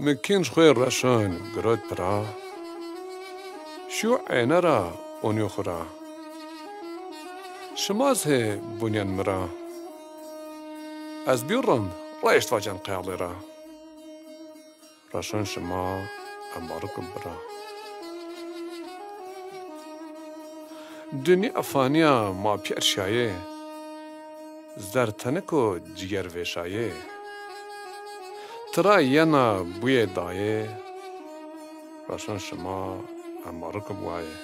مكين خوي رشان قرد برا شو عينرا اونيو خورا شماز هي بنيان مرا از بيرم رايش واجن قياليرا رشان شما اماركم برا دنیا فانیا ما پیر شایه زرتنکو جگر وشایه ترا ینا بوی دایه راشن شما امارک بوایه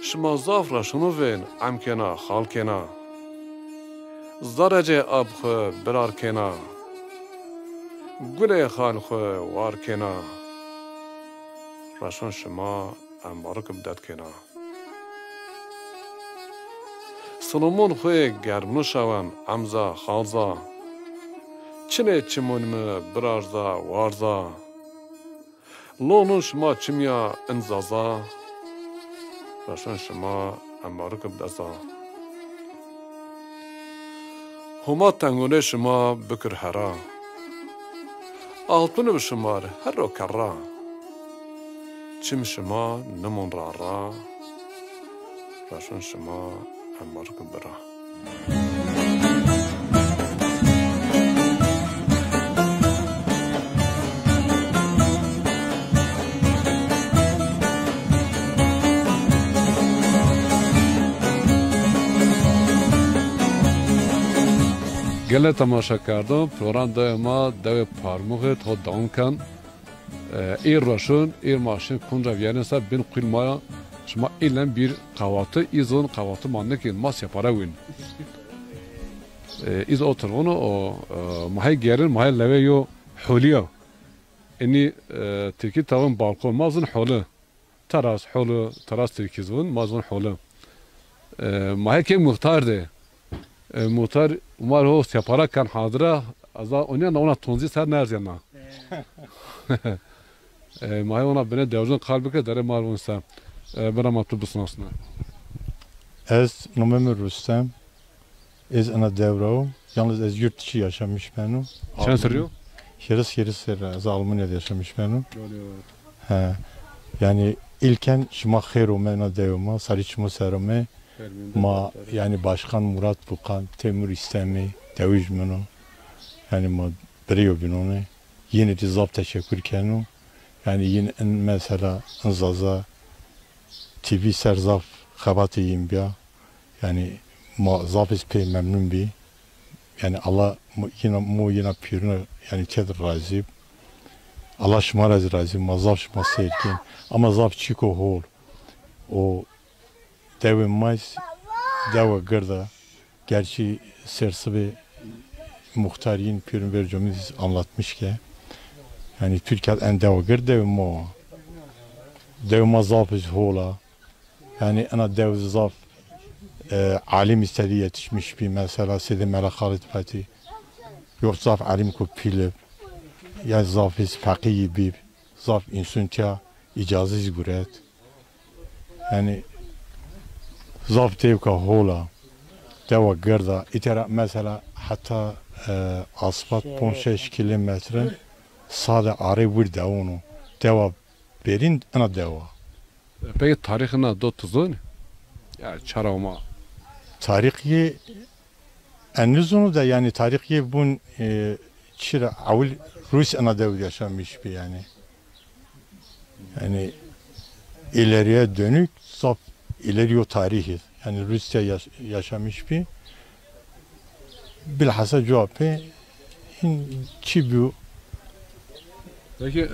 شما زاف راشنو وین امکنا خالکنا زرجه آب خو برار کنا گله خال خو وار کنا راشن شما امارک بدد کنا سلمون خوی گرمنو شوان امزا خالزا چنه چمونم برارزا وارزا لونون شما چمیا انزازا راشن شما امارک بدزا هما تنگونه شما بکر هرا آلتون بشمار هر رو کرا چم شما نمون را راشن شما اماركم برا گله تماشا کردم پروران دایما دوی پارموغت خود دان کن ایر راشون ایر ماشین کنجا ویانسا بین قیل مایا شما ایلن bir kahvaltı izon kahvaltı mannek mas yapara win iz oturunu o mahay gerin mahay leve yo huliya eni teki tavın balkon mazın hulu taras terkizun mazın hulu mahay ke muhtardı muhtar umar ho yapara kan hadra aza ona tonzi ser nerzena mahay ona bene devzun kalbike dere marvunsa برام تو بسناسنا. از نمیم رستم از انا دورو yalnız az yurt dışı yaşamış benim. Sen sürüyor? Şeris az Almanya'da yaşamış benim. He. Yani ilken şuma khairu mena devma sarıçma serame ma yani başkan Murat Bukan Temur İstemi devijmeno yani ma biriyo binone yine de zap teşekkür kenu yani yine mesela anzaza TV serzaf xabatiyim ya yani ma zafis pe memnun bi yani Allah yine pürüne yani kedir razı Allah şma razı ma zaf şma serkin ama zaf çiko hol o devin mais deva gırda gerçi sersibi muhtarin pürün vercemiz anlatmış ki yani Türkiye en deva gır devin ma zafis hola yani ana dev zaf alim istedi yetişmiş bir mesela Sidi Melek Halit Fethi yok zaf alim kupilip ya zaf is fakiyi bir zaf insuntia icazı guret yani zaf tevka hola deva gırda itera mesela hatta asfalt 15 kilometre sade arı vur devonu deva berin ana deva. Peki tarihine do tuzun? Ya çaravma. Tarihi ennizonu da yani tarihi bun çira avul Rus anadev yaşamış bir yani. Yani ileriye dönük saf ileriyo tarihi yani Rusya yaşamış bir bilhassa cevapı çibu. Peki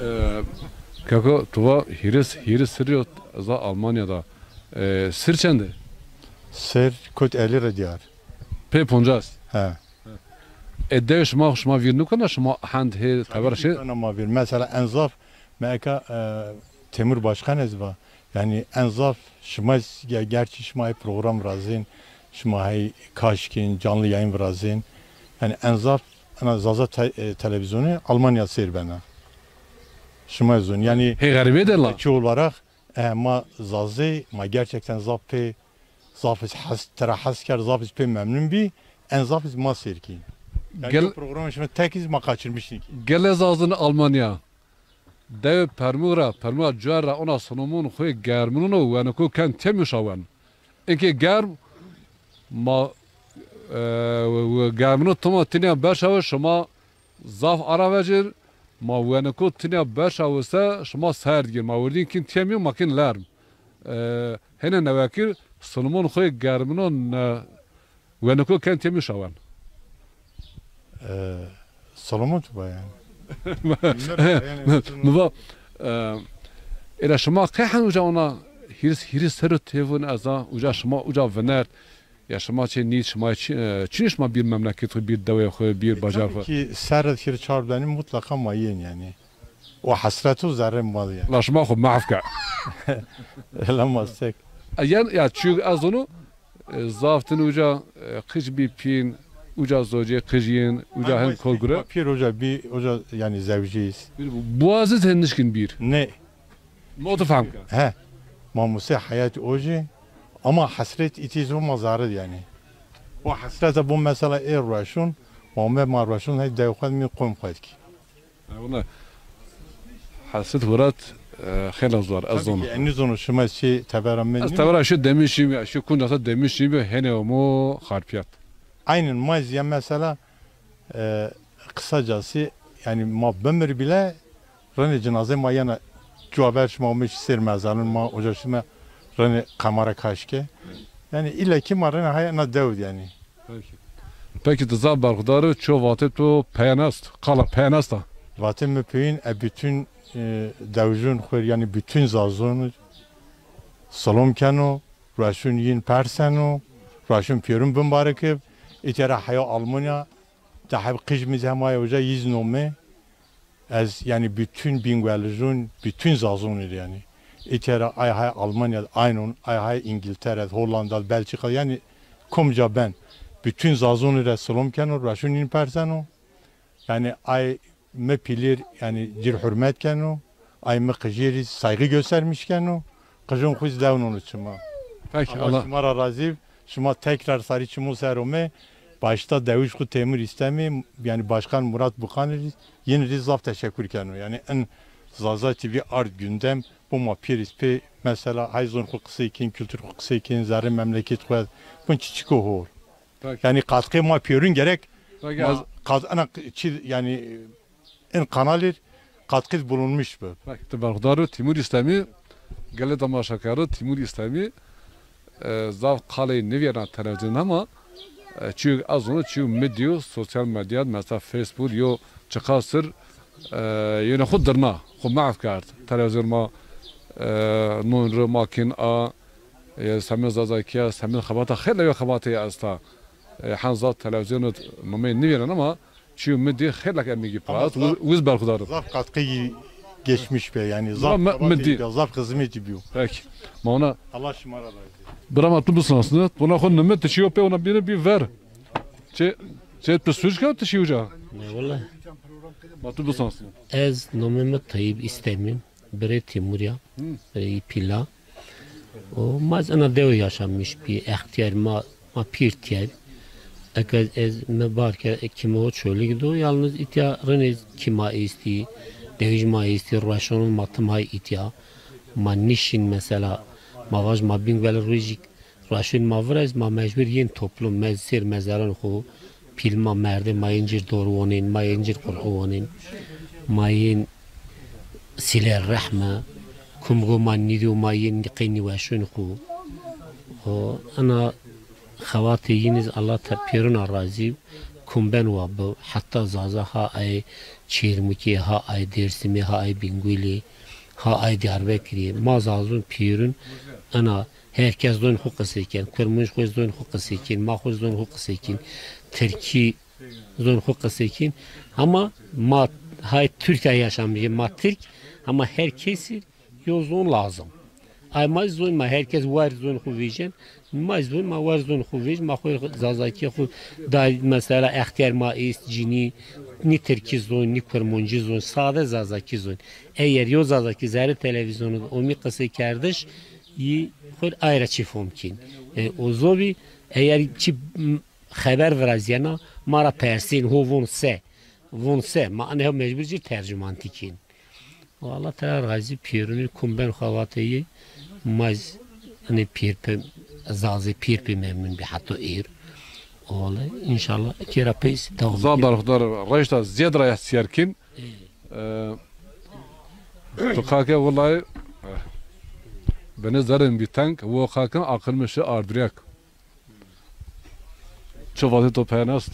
kako tuva hiris sürüyor za Almanya'da sır çende? Sır kut 50 radiyar. Pe poncas. He. Edde şma virnu kana şma hand he tabar şey. Ama bir mesela enzaf meka Temur Başkan ezba yani enzaf şma gerçi şma program razin şma kaşkin canlı yayın razin yani enzaf ana zaza televizyonu Almanya seyir bana. Şma zon yani he garibe de la. Çoğu olarak ma zazi ma gerçekten zafis has tera hasker zafis pe memnun bi en zafis ma seyir ki. Yani Gel bu programı şimdi tek iz ma kaçırmışsın ki. gelez ağzını Almanya. Dev permura cuara ona sonumun xoy germunun o yani ko kan temuşavan. Eki germ ma germunun toma tinya başava şuma zaf ara vecir ma yani ko tinya başavsa şuma sert gir ma vurdin kin temiyor makin larm. Hene nevakir sonumun xoy germunun yani ko kan temuşavan. Solomon tuba yani. Nova إلى شما قيحن وجا أنا هيرس هرو تيفون أزا وجا شما وجا فنر يا شما چه نيت شما چنش ما bir memleket bir devlet خو bir bacar خو ki serret kir çarplarını mutlaka mayın yani. O hasretu zerre mal yani. لا شما خو معفكة Elamazsak. يعني يا تشوق أزونو زافتن وجا قج بي بين وجا زوجي قجين وجا هن كولغرا Bir hoca bir hoca yani zevciyiz. boğazı tenişkin bir Ne? ما تفهم He. Mamuse hayat oje ama hasret itiz olmaz yani. O hasrete bu mesela raşun Muhammed Marraşun hay devlet mi koyum koydu ki. والله حسيت ورات خير زوار أظن En uzun şuma şey teberrümen. استمر شو demişim ya şu konuda demişim ya hene o mu harfiyat. Aynen Mazya mesela kısacası yani ma bömür bile rene cenaze ma yana cuaber şmamış ser mezarın ma ocaşıma rene kamera kaşke yani illa ki ma rene hayana devd yani. Peki de zabar kudarı çoğu vakit bu peyanast kala peyanasta. Vatem mi peyin bütün devjun khur yani bütün zazon salom kano raşun yin persano raşun piyerun bimbarekib İtera haya Almanya tahib qijmiz hamaya hoca yiznome az yani bütün bingweljon bütün zazonur yani İtera ay hay Almanya aynı ay hay İngiltere Hollanda Belçika yani komca ben bütün zazonur salomken o raşunin persano yani ay me pilir yani cir hürmetken o ay me qijiri saygı göstermişken o qijun xiz davun onu çıma. Peki Allah şumara razı şuma tekrar sarı çimu serome başta Devuşku Temur istemi yani Başkan Murat Bukhan'ı yeni rizaf teşekkür kenu yani en zaza TV art gündem bu ma pirispe mesela hayzon hukukası ikin kültür hukukası ikin zarı memleket koyad bun çiçiko hor yani katkı ma piyörün gerek ana yani en kanalir katkı bulunmuş bu. Peki de bardarı Timur İslami gele damaşakarı Timur İslami zav kaleyi neviyana televizyon ama çünkü az onu çünkü medya, sosyal medya mesela Facebook yo çıkasır yine khudrna khud maaf kart televizyon ma nun makin a سمي زازاكيا سمي خباطة خير لو خباطة أستا حنزات تلفزيون ممين نيران ama شو مدي خير لك أمي جبرات ويزبر خدارم. Zaf katkıyı geçmiş be yani zaf zaf hizmet yapıyor. Peki. Ma ona Allah şımara Bramatlı bu sanasını. Buna kon neme tişiyor pe ona bir ver. Çe psüş ka tişiyor ja. Ne vallahi. Matlı bu sanasını. Ez nomeme Tayyip istemim. Bire Timurya. Bire Pila. O maz ana dev yaşanmış bir ihtiyar ma pirtiyer. Eğer ez me barke kime o çölü gidiyor. Yalnız ihtiyarın kima isti. Devijma isti. Raşonun matma ihtiya. Ma nişin mesela. Mavaj ma bing vel rujik. Raşun ma vrez ma mecbur yin toplum mezsir mezarın xo. Pilma merde ma incir doğruğunin. Ma incir korkuğunin. Ma yin siler rahme. كمغو ما نيدو ما ينقيني واشون خو أنا خواتي ينز الله تبيرنا رازي كم بن وابو حتى زازا ها أي چيرمكي ها أي درسمي ها أي بنغولي ها أي دياربكري ما زازون بيرن أنا herkes don hukukasıyken, kurmuş koz don hukukasıyken, mahuz don hukukasıyken, Türkiye don hukukasıyken ama ma hay Türkiye yaşamıyor ma Türk ama herkesi yozun lazım. Ay mazun ma herkes var zon xuvijin, mazun ma var zon xuvij ma xu zazaki xu da mesela ihtiyar ma ist cini ni Türkiye zon ni kurmunci zon sade zazaki zon. Eğer yo zazaki zari televizyonu omi qısı kardeş yi xur ayra çi mümkün. O zobi eğer çi haber veraziyana مارا پرسین هو وون سه ما انه مجبور جی ترجمان تکین والله ترى غازي بيروني كومبن خواتي ماز اني بير بي زازي بير بي من بحطو اير والله ان شاء الله كيرا بيس تو زادر خدار ريشتا زياد رايح سيركين تقاكا والله بنزرن بتانك هو خاكن اقل مش اردريك شو وقت تو بينست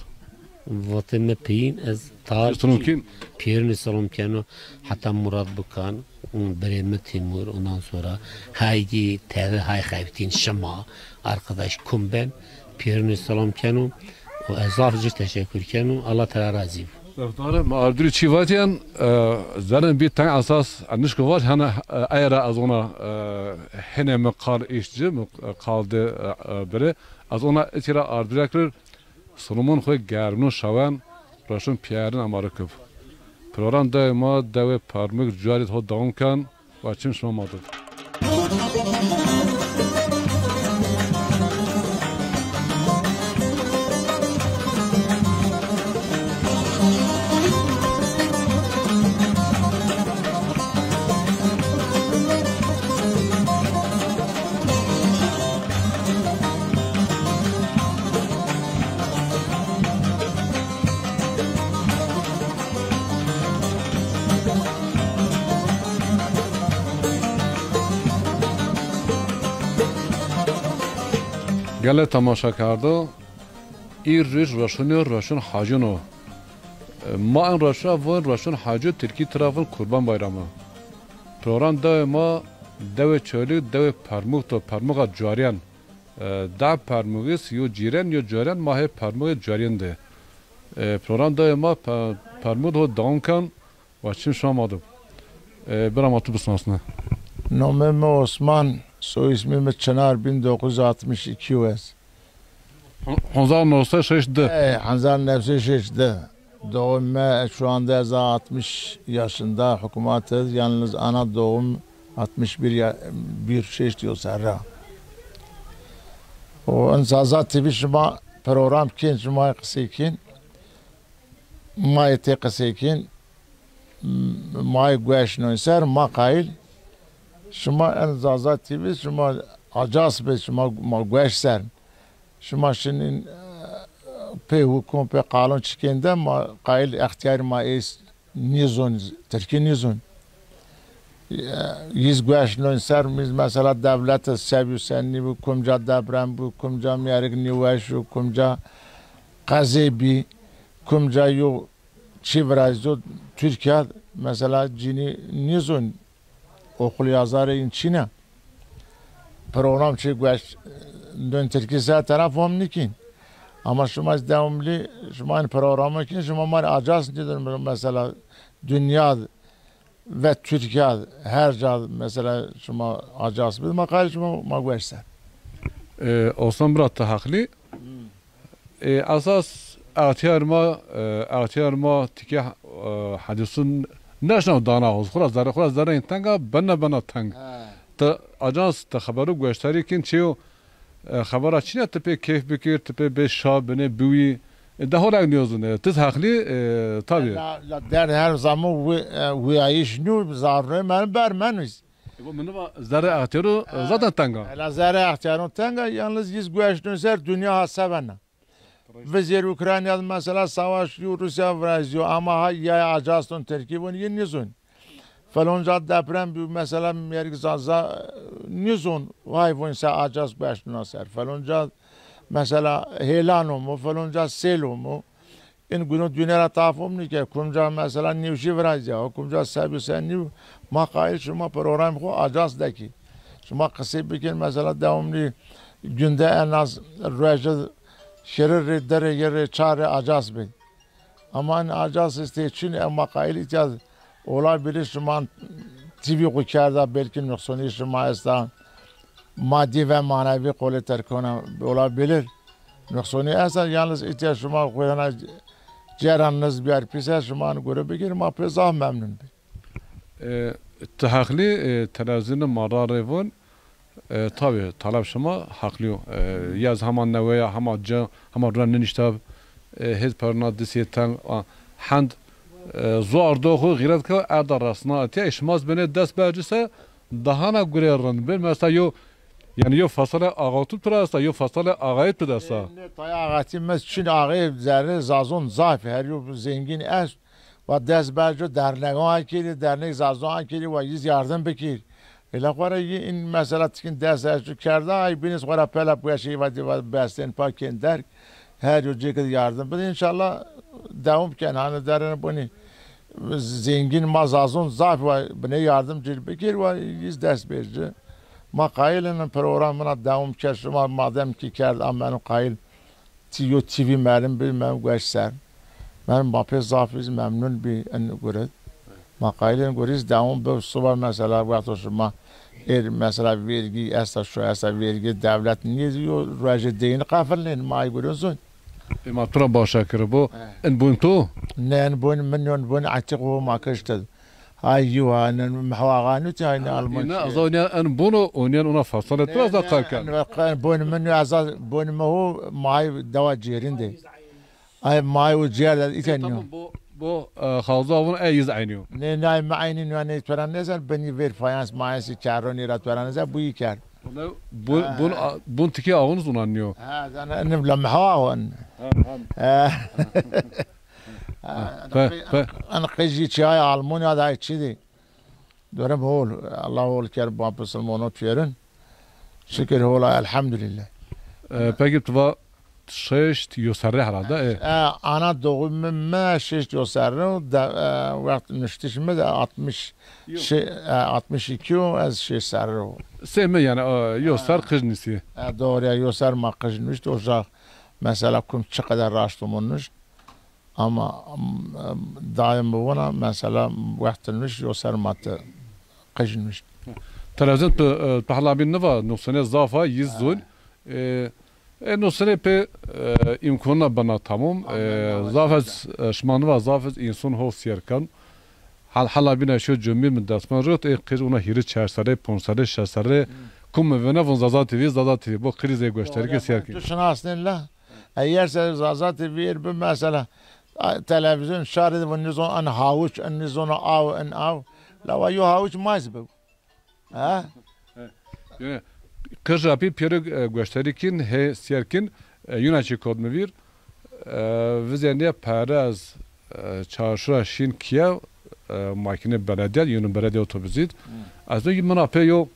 وقتی من پین از تار ممکن پیرنی سلام کنو حتی مراد بکن اون بریم تیمور ondan sonra haydi teve hay خیفتین شما arkadaş kumben پیرنی سلام کنو و ازافجر teşekkür کنو Allah تعالی razı داره ما اردری چی واتیان زرن بیت تان اساس انش کوات هنا ایرا از اونا هنه مقال ایشجی مقالده بره از اونا اتیرا اردریکر سلمان خوی گرمنو شوان راشون پیارن امارکب پروران ده ما دوی پارمک جاریت ها داون کن و چیم شما مادد گله تماشا کرده ایر ریش راشون حاجونو ما ان راشا و راشون حاجو ترکی طرفن قربان bayramı program da ما دو چالی دو پرموگ تو پرموگا جاریان دا پرموگیس یو جیرن یو جاریان ما هی پرموگ جاریان ده program da ما پرموگ رو داون کن و چیم شما مادم برام اتو بسناسنه نامم osman soy ismim Çınar 1962 öz. Hanzar Nursa şeşdi. Hanzar Nefsi şeşdi. Doğum şu anda 60 yaşında hükümetiz. Yalnız ana doğum 61 şeş diyor serra. O anzaza TV şuma program kin şuma kısikin. Ma ete kısikin. Ma güeşnön ser ma kail. شما انزازا تیوی شما اجاس به شما ما گوش سر شما شنین په حکم په قانون چکنده ما قائل اختیار ما ایست نیزون ترکی نیزون یز گوش نون سر میز مثلا دولت سبیو سنی بو کمجا دبرم بو کمجا میارگ نیوش و کمجا قضی بی کمجا یو چی برایزو ترکیه مثلا جینی نیزون okul yazarı in Çin'e program çekmiş dön Türkiye tarafım nikin ama şuma devamlı şuma programı ki şuma mar acas nedir mesela dünya ve Türkiye her yer mesela şuma acas bir makale şuma magversen Osman Murat da haklı asas اعتیار ما تیکه حدیثون نشنو دانا هست خلاص داره این تنگا بنا تنگ تا اجانس تا خبرو گوشتاری کن چیو خبرها چینه تپه کیف بکیر تپه به شاب بنه بوی ده هولک نیازونه تز حقلی تابیه در هر زمان ویایش نو زاره من بر منویز منو زره اعتیارو زدن تنگا زره اعتیارو تنگا yalnız yüz güveştün ser dünya hasabana Vizir Ukrayna'da mesela savaş diyor, Rusya vrazıyor ama ya acastın Türkiye'nin yenizun. Falonca deprem bir mesela merkezazza nizun vay vonsa acast başına ser. Falonca mesela helano mu, falonca selo mu. In günü dünyada tafum ni ki kumca mesela nivşi vrazıyor, kumca sabi sen niv makail şuma program ko acast deki. Şuma kısa bir mesela devamlı günde en az rejid şerir dere yere çare acas bin. Aman acas için ama kail ihtiyaz olabilir şuma TV kukarda belki nüksoni şuma estan maddi ve manevi kolu terkona olabilir. Nüksoni esas yalnız ihtiyaç şuma kuyana ceranınız bir pise şuma göre bir ma pezah memnun bir. Tahakli televizyon mararevun tabii talep şuma haklı. Yaz hemen nevaya hemen rannın işte هز پرنا دسیتن حند زوار دو خو غیرت که ادار راسنا تی اشماز بنه دست برجسه دهانا گریرن بر مثلا yani yo fasale ağatıp durarsa yo fasale ağayıp durarsa. Tay ağatı mes çin ağayıp zerre zazon zayıf her yo zengin es ve dest berco derneğe akili dernek zazon akili ve yüz yardım bekir. Ela qara in mesela tikin dest erçu kerda ay biniz qara pela bu şey ve besten paken der her yo ceket yardım. Bu inşallah devam ken hani derine bunu zengin mazazon zayıf ve buna yardımcı bekir ve yüz dest berci. ما قایلن پروگرامنا دوام کرد ما مادام کی کرد اما قایل تیو تیوی مریم بی من گوش سر من با پس زافیز ممنون بی ان گرد ما قایلن گریز دوام به صبح مثلا وقت شما مثلا vergi استا شو استا vergi devlet niye diyor raje deyin qafalın may görünsün ما ترى باشكر بو ان بونتو ne en bun minyon bun atiq و ما كشتد ايوه انا محواغانو تاعنا المانيا اظن ان بونو اونين انا فصلت بس دقائق بون منو اساس بون ما هو ماي دواء جيرندي اي ماي وجير ايتانيو بو خالزاون ايز عينيو نه ما عيني يعني تران نزل بني فير فاينانس ماي سي چاروني را تران نزل بو يكر بون تكي اونز اونانيو انا لما هواون انا قيجي چای آلمانیا دا چی دی دارم هول الله هول کرد با مسلمانات فیرن شکر هولا الحمدلله peki tuva şeşt yosarre herhalde ana doğum me şeşt yosarre vakt nüştişme de 62 az şeş sarre sevme yani yosar kıjnisi doğru ya yosar ma kıjnüş o mesela kum çkadar raştumunmuş ama daim buna mesela vaktiniz yosar matı kıjnüş televizyon pahlabin neva nuksane zafa yüzün nuksane pe imkanına bana tamam zafız şmanva zafız insan hosiyerkan halabine şu cümle mi dasman rot kız ona hiri çersare ponsare şersare kum vena von Zaza TV bu krize gösterir ki siyerkin şuna aslında eğer Zaza TV bir mesela televizyon şarjı ve nizon an havuç an nizon av an av la ve yo havuç mazbe ha yani kırapi piyere gösterikin he siyerkin yunaçı kodmevir vizeniye paraz çarşıra şin Kiev makine belediye yunun belediye otobüsüt az önce bana pe yo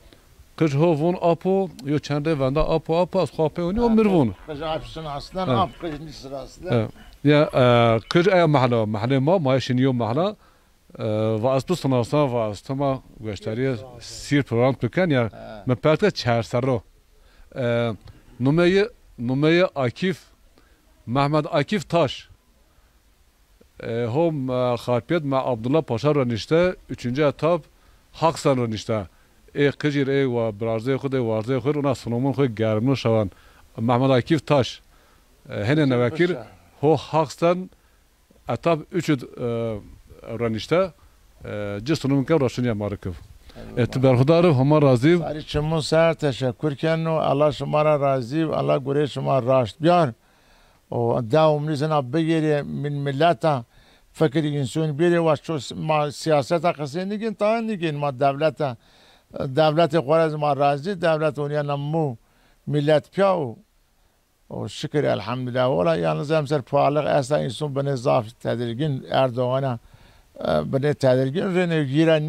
kış hovun apo yo çende vanda apo az kape onu mirvun kış apsın aslan ap kış sırasında ya kış ay mahalle ma şiniyo mahalle ve aslı sanatsa ve aslıma gösteriye sir program tüken ya mepertka çersarro numeyi Akif Mehmet Akif Taş هم خارپیت مع عبدالله پاشا را نشته 3. etap Haksan را نشته قجیر و برازه خود وارزه خود اونا سنومون خود گرمنو شوان محمد عکیف تاش هنه نوکیر هو Haksan etap 3 را نشته جه سنومون که راشونی مارکف برخدار همه راضی ساری چمون سر تشکر کنو الله شما را راضی الله گوره شما راشت بیار و دوام نیزن بگیری من ملتا فکر انسان بیره و شو ما سیاست قصه نگین تا نگین ما دولت خوارز ما راضی دولت اونیا نمو ملت پیاو و شکر الحمدلله ولا یالنز همسر پالق اصلا انسان بنه ضعف تدرگین اردوغانا بنه تدرگین رنه گیرن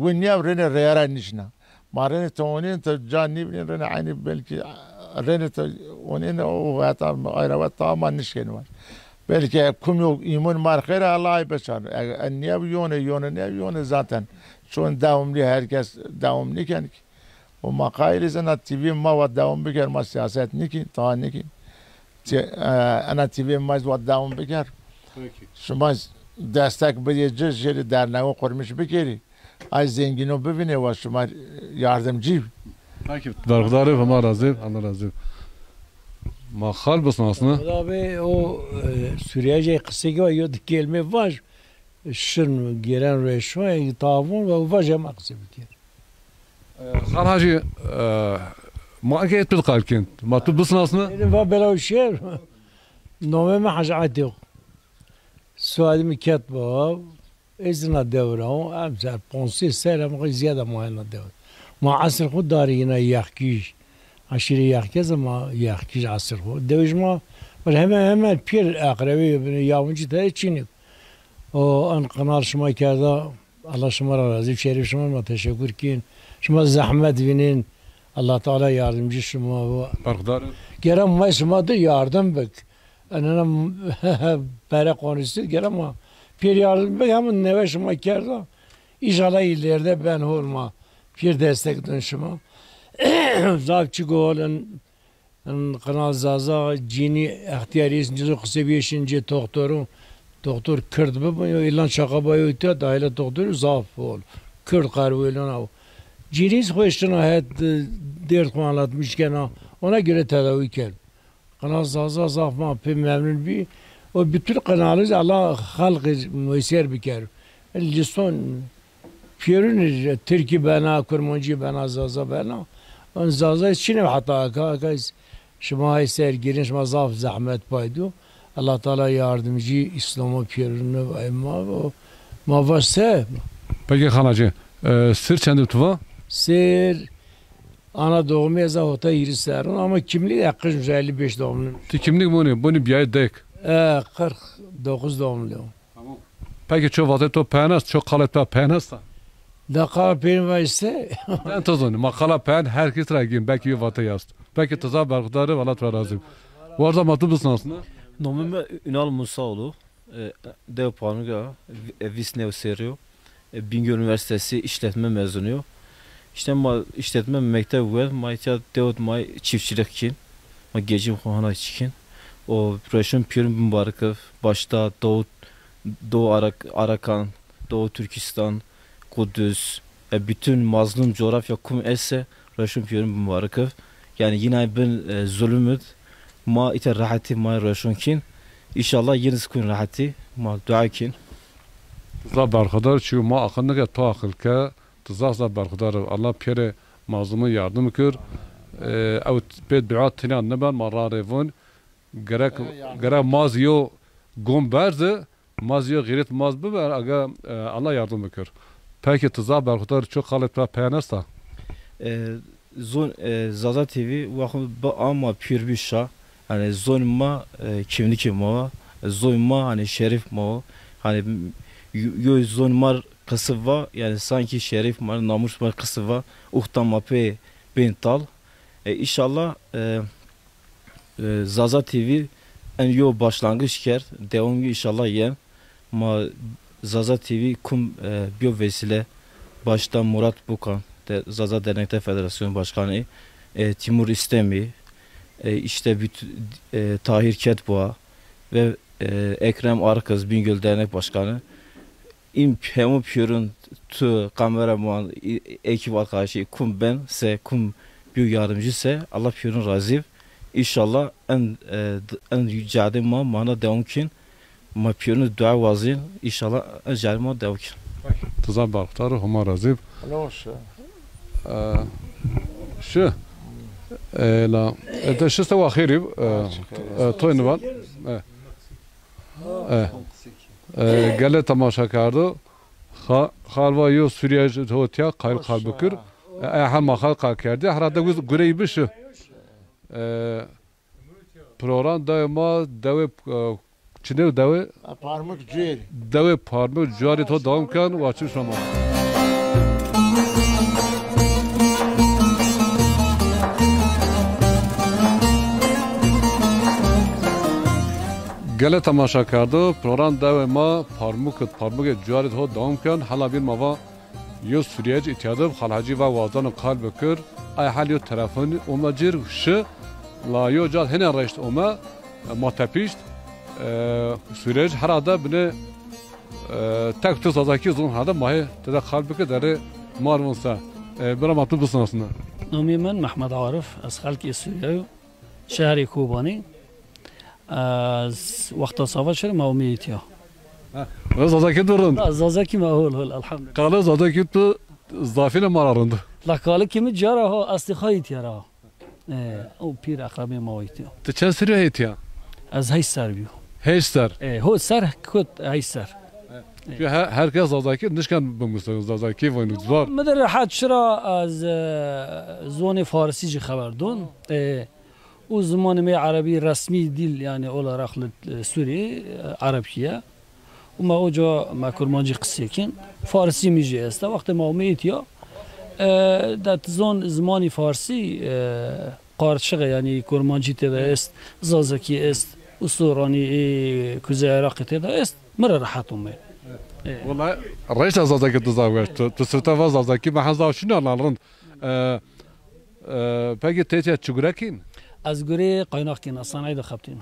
ونیا رنه ریارا نشنا ما رنه تونین تا جان نیبنین رنه عینی بلکی رنه تا اونین او حتی ایروات تمام نشکن var. Belki kum yok iman markere Allah'ı beşer. Niye yone zaten. Şu an devamlı herkes devamlı ki. O makaylı sana TV ma ve devam biker ma siyaset niki ta niki. Ana TV ma ve devam biker. Şuma destek verici jeri derneği kurmuş bikeri. Ay zengino bibine ve şuma yardımcı. Peki. Dargıdarı ama razı. Allah razı. ما خال بس ناسنا abi o Suriye kısık var ya kelime var şun gelen reşoy tavun ve vaje maqsib ki خال هاجي ما اكيد تلقى الكنت ما تبص ناسنا benim var bela şer nome ma haja atıyor سوادی کت با ازنا دوره هم زر 5 سال هم زیاده ماهنا دوره ما عصر خود داری اینا یخکیش عشیر یخکیز ما یخکیش عصر خود دوش ما ولی همه پیر اقربی یاونچی تایی چینیم و آن قنال شما کرده الله شما را راضی شریف شما ما تشکر کین شما زحمت بینین الله تعالی yardımcı شما و برخدار گرم ما شما da yardım bek انا para konuştu gel ama bir yardım bek ama neve şuma kerda inşallah ileride ben olma bir destek dön şuma zavçı golün kanal zaza cini ihtiyarıyız cüzü kısa bir işince doktor kırdı bu ilan şaka bayı ötüyor dahil doktor zaf ol kırd karı ilan av ciniz hoşuna hayat dert anlatmışken ona göre tedavi kel kanal zaza zafma pe memnun bir o bütün kanalı Allah halkı müyesser biker liston Piyerün Türkiye bana kurmancı bana zaza bana on zaza için hatta kaz şuma eser girin şuma zaf zahmet paydu Allah Teala yardımcı İslam'a piyerünü ve ma varsa Peki Hanacı sır çendim tuva sır ana doğumu yazahota yeri serun ama kimliği yaklaşık 55 doğumlu. Kimlik bunu bir ay dek. 49 doğumlu. Peki çok vatet to penas çok kalet penas da. Dakika benim var ise. Ben tozun makala pen herkes ragim belki bir vatet yast. Peki tazar barkdarı valat var razım. Bu arada matub mısın aslında? Nomim Ünal Musaoğlu. Dev Panuga Visnev Serio. Bingöl Üniversitesi işletme mezunuyum. İşte işletme mektep var. Mayta deod may çiftçilik için. Ma gecim kohana için. O Reşon Pir Mübarekov başta Doğu Arakan, Doğu Türkistan, Kudüs, bütün mazlum coğrafya kum esse Reşon Pir Mübarekov. Yani yine ben zulümüt ma ite rahati ma Reşon kin. İnşallah yine skun rahati ma dua kin. Za barkadar çünkü ma akınlık ya to akılka tızahza barkadar Allah pire mazlumu yardım kır. Ev bed biat tinan neban mararevun gerek maziyo gom berze maziyo gayret maz biber aga Allah yardım kır. Peki tızah barkadar çok kalet peyanesta. Zon Zaza TV vakı ama pür bir şah. Hani zon ma kimlik ma zon ma hani şerif ma hani yo zon mar kısı var yani sanki şerif mar namus mar kısı var uhtama pe bental inşallah Zaza TV en yo başlangıç ker devamı inşallah yen ma Zaza TV kum bir vesile başta Murat Bukan Zaza Dernekler Federasyonu Başkanı Timur İstemi işte Tahir Ketboğa ve Ekrem Arkız Bingöl Dernek Başkanı hem piyörün tu kameraman ekip arkadaşı kum ben se kum bir yardımcı se Allah piyörün razı inşallah en yücade mana devam kin ma piyörün dua vazin inşallah en jarma devam kin tızah barkadar huma razı şu la ده شو سوى خيري توين بان قال تماشا كاردو خالوا يو سوريا توتيا قايل قلب بكر احد ما خلق كردي هرادا قريب شو program daima davet çine davet parmak cüri davet parmak cüri to devam kan vaçı şama گله تماشا کرده پروگرام داوی ما پارموک جواری تو دوام کن حالا بین ما یو سوریج اتحادب خالحجی و وازدان قلب بکر ای حال یو تلفن اوما جیر ش لا یو جاد هنه رشت اوما ما تپیشت سوریج هر آده بینه تک تو سازاکی زون هاده ماهی تده قلب بکر داره مارونسا برای مطلوب بسن aslında. نومي من محمد عارف از خلق سوریه شهر کوبانی از وقت صافت شدم اومیتیا. زادکی دورند. زادکی ما هول الحمد. قاله زادکی تو زافین مارند. لا قاله کی مجاره ها استخایتی را. او پیر اقربی ما ویتیا. تو چه سری هیتیا؟ از هی سربیو. هیچ سر هو سر كوت هاي سر çünkü herkes zazaki nişkan bumgusun zazaki vaynu zor مدر راحت شرا از زون فارسی جي خبردون او زمان ما عربي رسمي ديل يعني اولا رخل سوري عربية وما اوجا ما كرمانجي قسيكين فارسي ميجي استا وقت ما اوميتيا دات زون زماني فارسي قارشغة يعني كرمانجي تدا است زازكي است وصوراني كوزي عراقي تدا است مرة راحتهم والله الرئيس زازaki tuzavgaş tüsrüte zazaki mahazda şunu anların peki tete çugurakin از گوری قایناق کن صنایع دخبتین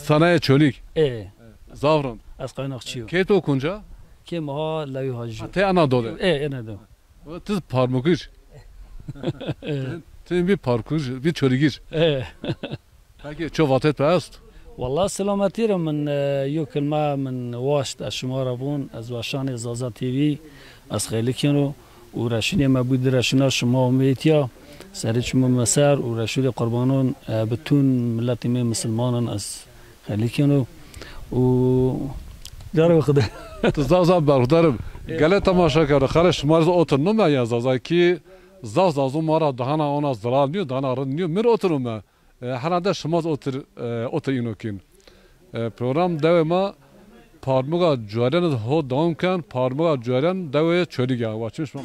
sanayi çölük zavrın از قایناق چیو keto kunca که ما لوی هاجو te Anadolu اینه دو Tiz parmukir. Tiz bir parkur, bir çölgir. Peki çok vatet past. والله سلامتی رو من یو کلمه من واشت از شما را بون از واشان زازا تیوی از خیلی کنو و رشونی مبود رشونا شما امیتیا سری شما مسار و رشولی قربانون بتون ملتی می مسلمانان از خیلی کنو و داره بخده زازا برخدارم گله تماشا کرده خالش مرز oturnu mu ya zaza ki zazazı mara dahana ona zarar niyo dahana rın niyo mir oturum mu herhalde şımaz otur inokin program devama parmuga cüaren ho damken parmuga cüaren devaya çölü ya vaçmış mı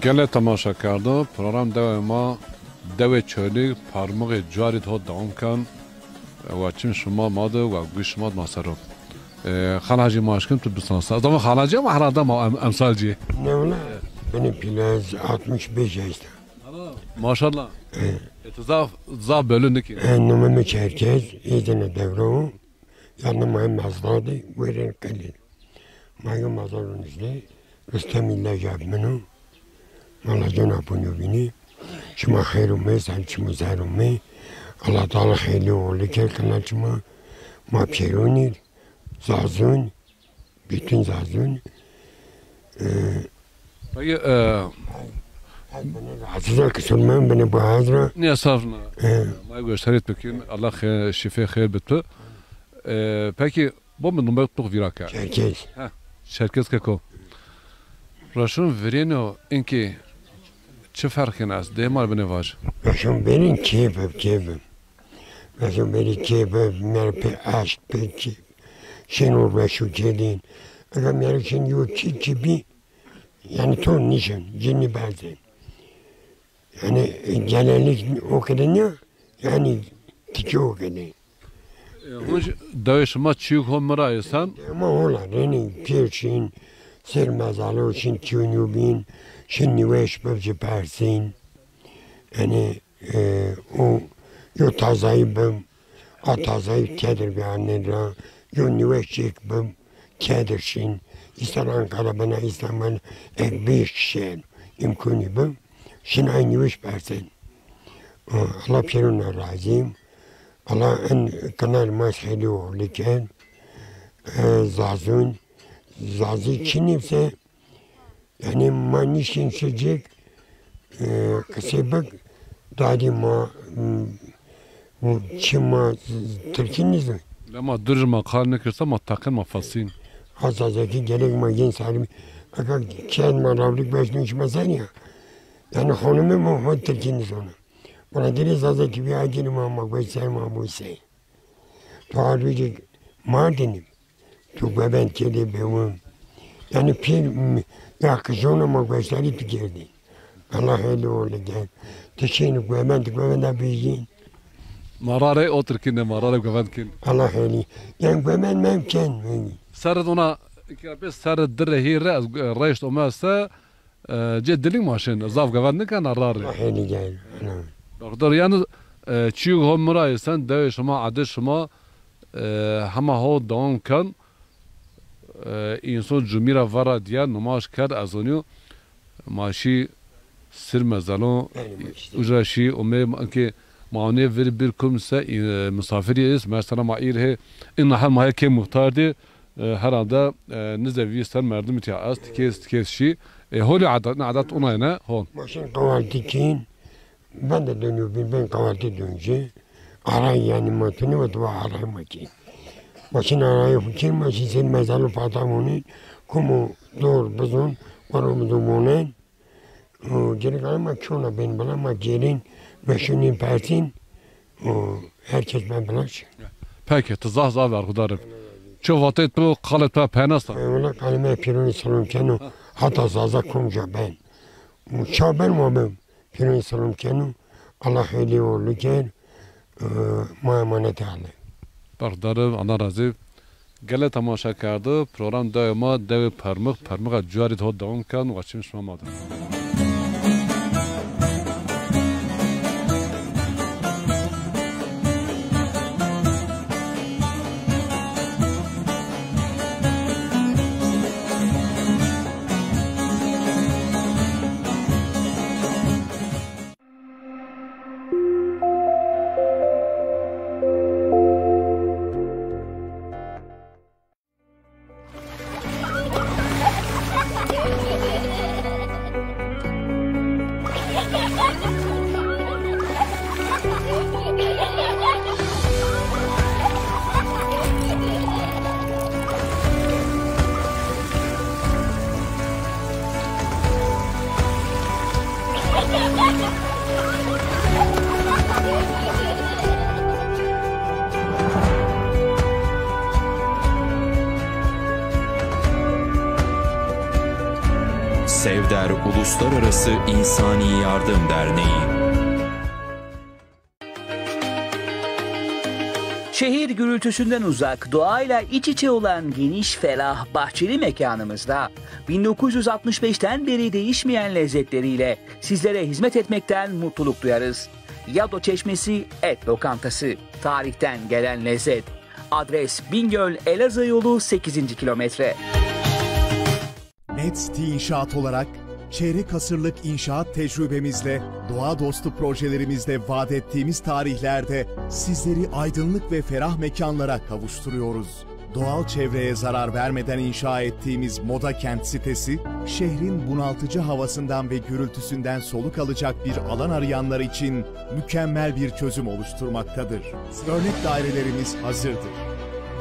گله تماشا کرده پروگرام دوی ما دوی چولی پرموغ جاری تو دام کن و چیم شما ماده و گوش شما ماسرو خلاجی ماشکن تو بسانسا adamı خلاجی ama herhalde ama emsalci ne ola benim plaz 65 yaşta maşallah zaf bölündü ki numamı çerkez izine devro yani mühim mazladı verir kalil mühim mazların izle Rüstem illa jabmenu Allah cenab-ı bini şuma hayrumme salçımı zarrumme Allah Teala hayli oğlu kelkanaçıma mapşerunir zazun bütün zazun peki Hazır kısılmam beni bu hazır niye safna ma gösterit bakayım Allah şifa hayır bitti peki bu mu numara tutuk viraka Çerkez Çerkez kako Raşun vereno inki چه فرقی است؟ دیمار بنواج. Raşun benim keyfim. Raşun benim keyfim. Merpe aşk peki. Şenur ve şu kedin. Aga merken yok gibi. Yani ton nişan. Cinni bazen. Yani genellik o kadar ne? Yani tiki o kadar. Dövüşme çiğ olmaraysan. Ama ola. Yani pirçin. Sermazalı için tünübin. Şimdi veş böyle persin, yani o yo tazayım, atazayım kedir bir anneler, yo nüveşik bim kedirsin, İster Ankara bana İstanbul bir şey imkanı bim, şimdi aynı nüveş persin. Allah piruna razıyım, Allah en kanal masaylı olurken, zazı Çin'imse. Yani manişin sıcak kasabak dari ma çima Türkiye'niz mi? Ama durma karnı kırsa ma takın ma fasin. Hazazaki gerek ma gen salim. Aga kend ma ravlik başını mesela ya. Yani hanımı mu Türkiye'niz onu. Bana dili zazaki bir acını ma başlar ma bu şey. Tarihi Mardin'im. Tu beben kedi benim. Yani pir yakışona mı başları tükerdi. Allah öyle oldu gel. Teşekkür güven büyüyün. Marare otur ki ne marare güven ki. Allah öyle. Yani güven mümkün. Sarı ona ki sarı dirrehi reis olmazsa ceddilin maşın zaf güvenlik kan ararı. Allah öyle gel. Doktor yani çiğ homraysan dövüşme adışma hema ho devam kan insan cumira vara diye namaş kar azonyo maşi sir mezalon ujaşi ume ki maune ver bir kumsa misafiri is mesela mair he inha ma ke muhtardi herhalde nizevi sen merdim tiaz tikes şi holi adat onayna hon Maşın kavaltikin ben de dönüyorum ben kavalti dönünce arayı yani matını ve dua arayı makin. Maşın arayı fikir maşın sen mezalı patamonin kumu zor bezon varımızı monen geri kalan makşuna ben bana makirin ve şunun persin herkes ben bulaş. Peki tızah ver kudarım. Çoğatet bu kalet pa penasta. Öyle kalime pironi salon kenu hatta zaza kumca ben. Muşaben mabem pironi salon kenu Allah heli oğlu ker ma emanet ale. Bardarım ana razı. Gele tamaşa kardı. Program daima dev parmak cuarit ho devam kan vaçmış mamadı. Sevder Uluslararası İnsani Yardım Derneği. Şehir gürültüsünden uzak, doğayla iç içe olan geniş, ferah, bahçeli mekanımızda 1965'ten beri değişmeyen lezzetleriyle sizlere hizmet etmekten mutluluk duyarız. Yado Çeşmesi Et Lokantası. Tarihten gelen lezzet. Adres Bingöl Elazığ yolu 8. kilometre. Netsti İnşaat olarak çeyrek asırlık inşaat tecrübemizle, doğa dostu projelerimizle vaat ettiğimiz tarihlerde sizleri aydınlık ve ferah mekanlara kavuşturuyoruz. Doğal çevreye zarar vermeden inşa ettiğimiz Moda Kent sitesi, şehrin bunaltıcı havasından ve gürültüsünden soluk alacak bir alan arayanlar için mükemmel bir çözüm oluşturmaktadır. Örnek dairelerimiz hazırdır.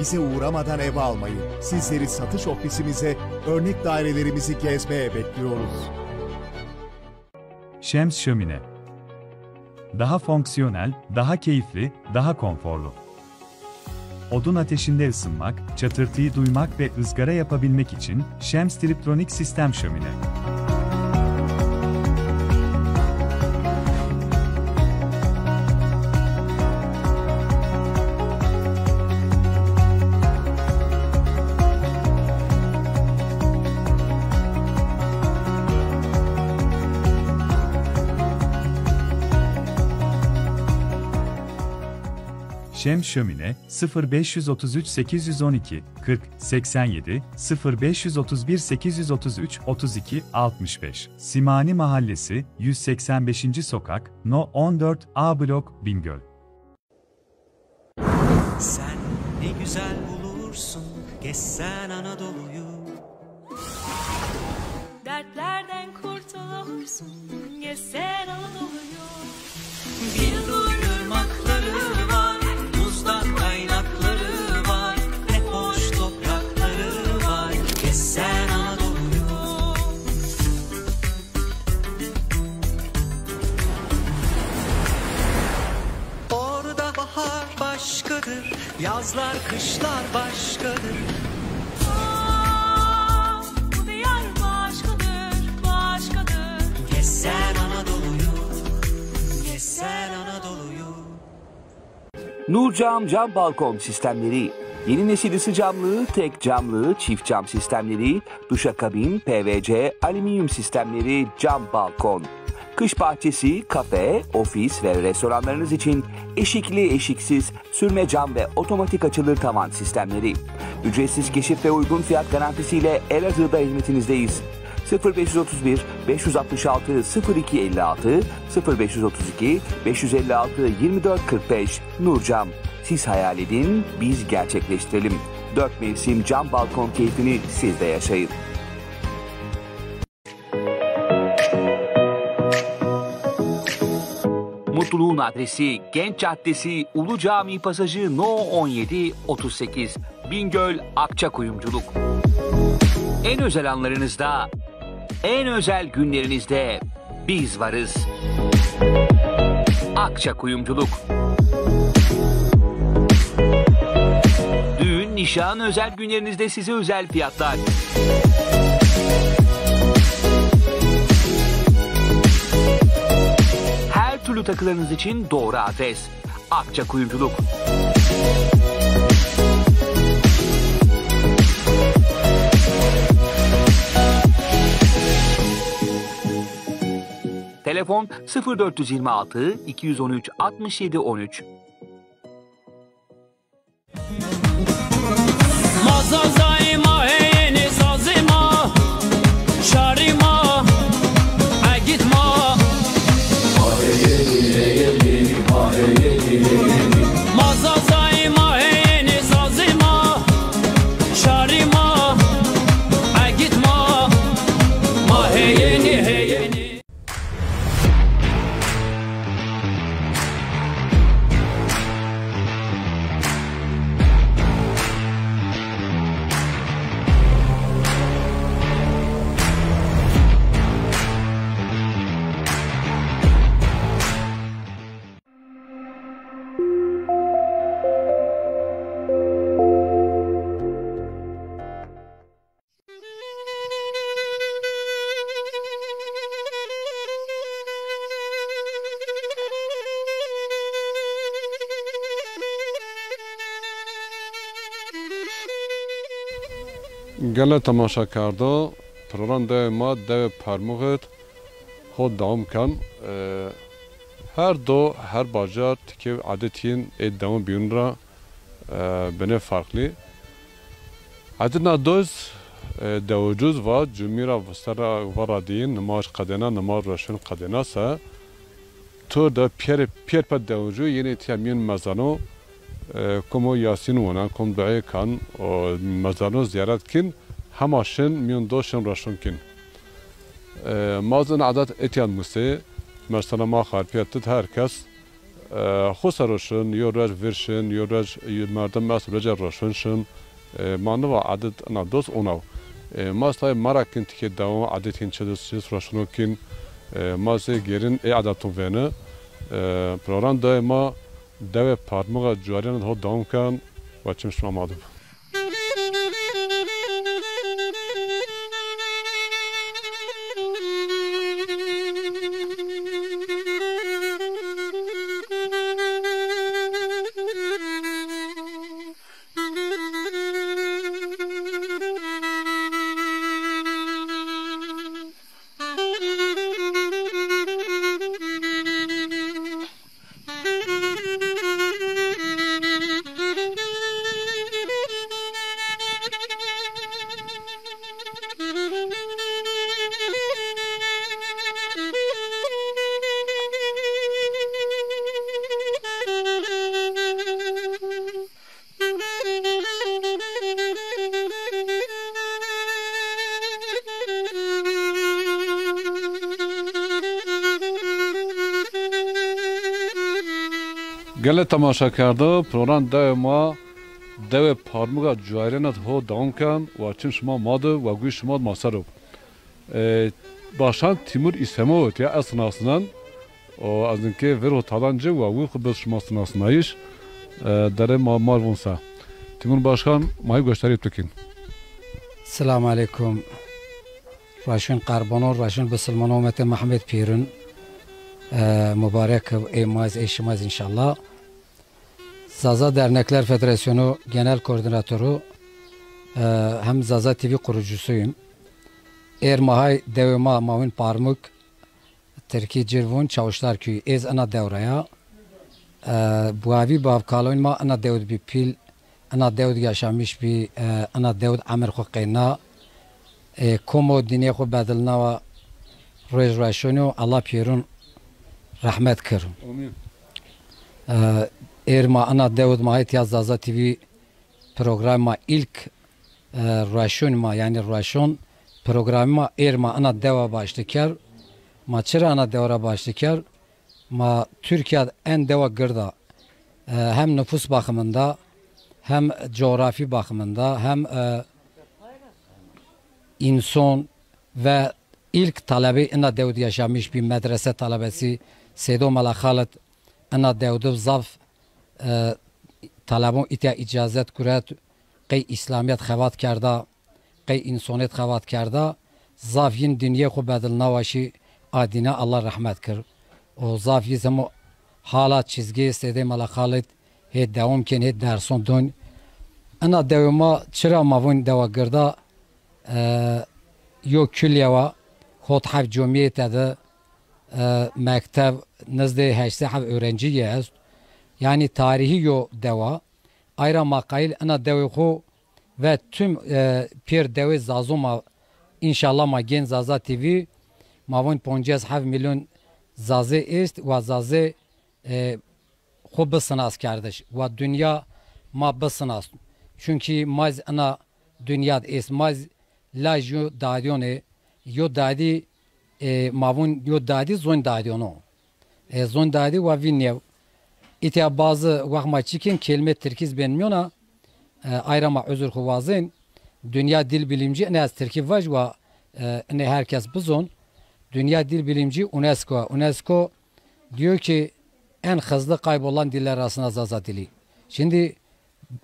Bize uğramadan ev almayı, sizleri satış ofisimize, örnek dairelerimizi gezmeye bekliyoruz. Şems Şömine. Daha fonksiyonel, daha keyifli, daha konforlu. Odun ateşinde ısınmak, çatırtıyı duymak ve ızgara yapabilmek için Şems Triptronik Sistem Şömine. Şems Şömine 0533 812 40 87 0531 833 32 65 Simani Mahallesi 185. Sokak No 14 A Blok Bingöl. Sen ne güzel bulursun gezsen Anadolu'yu. Dertlerden kurtulursun gezsen Anadolu'yu. Bir dur ırmakları var, buzdan kaynakları var, ne hoş toprakları var, gezsen Anadolu'yu. Orada bahar başkadır, yazlar kışlar başkadır. Bu diyar başkadır, başkadır. Gezsen Anadolu'yu, gezsen Anadolu'yu. Nurcam cam balkon sistemleri. Yeni nesil ısı camlı, tek camlı, çift cam sistemleri, duşakabin, PVC, alüminyum sistemleri, cam balkon. çıkış bahçesi, kafe, ofis ve restoranlarınız için eşikli eşiksiz, sürme cam ve otomatik açılır tavan sistemleri. Ücretsiz keşif ve uygun fiyat garantisiyle Elazığ'da hizmetinizdeyiz. 0531 566 0256 0532 556 2445 Nurcam. Siz hayal edin, biz gerçekleştirelim. 4 mevsim cam balkon keyfini siz de yaşayın. Mutluluğun adresi Genç Caddesi Ulu Cami Pasajı No 17 38 Bingöl Akçakuyumculuk. En özel anlarınızda, en özel günlerinizde biz varız. Akçakuyumculuk. Düğün, nişan, özel günlerinizde size özel fiyatlar. Her türlü takılarınız için doğru adres. Akçakuyumculuk. Telefon 0426 213 67 13. Mazazayma heyeni sazima şarima agitma Mazazayma heyeni sazima şarima agitma maheyeni heyeni. گله تماشا کرده پروران ده ما ده پرموغت خود دوام کن هر دو هر باجار تکی عادتین اید دوام بیون را بنه فرقلی عادتنا دوز دوجوز و جمیرا وستر ورا دین نماش قدنا نماش رشن قدنا سا تو ده پیر پد دوجو یعنی تیامین مزانو کمو یاسین ونان کم دعای کن و مزانو زیارت کن هماشن میون دوشن رشن کن مازن عادت اتیان موسی مثلا ما خارپیتت هر کس خسرشن یا رج ورشن یا رج مردم ماس رج رشنشن مانو عادت انا دوست اوناو ماسای مراکن تکی دوام عادتین چه چیز رشنو کن ماسه گرین ای عادتون ونه پروران دائما دو پارموغا جوارین ها دوام کن و چمش مامادو گله تماشا کرده پروران دو ما دو پارموغا جوارینت ها دوام کن و چون شما ماده و گوی شما ماسرو باشان تیمور اسموت یا اسناسنان و از اینکه ورو تالانجه و وی خود شما سناسنایش داره ما مارونسا تیمور باشان ماهی گوشتاری بکن. السلام علیکم راشون قربانان راشون بسلمان آمت محمد پیرون mübarek eğmaz eşimiz inşallah. Zaza Dernekler Federasyonu Genel Koordinatörü hem Zaza TV kurucusuyum. Mahay devima mavin parmuk Türkiye Cirvun Çavuşlar Köyü ez ana devraya bu avi bavkalon ma ana devd bir pil ana devd yaşamış bir ana devd amir xaqina komo dine xo bedilna ve rejrasyonu Allah pirun rahmet kır. Erma ana devd ma ihtiyaz Zaza TV programma ilk rasyonu ma yani rasyon programma erma ana deva başlıkar ma çıra ana devra başlıkar ma Türkiye en deva gırda hem nüfus bakımında hem coğrafi bakımında hem insan ve ilk talebi ana devd yaşamış bir medrese talebesi Sedo Malakhalet ana devd zaf talebon ite icazet kuret qey İslamiyet xevat kerda qey insaniyet xevat kerda zafyin dünya xo bedil navaşi adine Allah rahmet kır. O zafyi zemo halat çizgi Sedo Malakhalet he devam ken he derson dön ana devama çıra mavun deva gırda yo külyeva hot hav cumiyet adı mektep nizde heşte hav öğrenciye est yani tarihi yo deva ayra makail ana devi xo ve tüm pir devi zazuma inşallah ma gen Zaza TV mavun 50 milyon zaze est ve zaze xo bısınas kardeş ve dünya ma bısınas çünkü maz ana dünya est maz la jo dadyone yo dadi mavun yo dadi zon dadyono zon dadi ve vinnev İtiya bazı vakma çikin kelime terkiz benmiyorna ayrama özür huvazın dünya dil bilimci ne az terkib vaj ve ne herkes bizon dünya dil bilimci UNESCO diyor ki en hızlı kaybolan diller arasında Zaza dili. Şimdi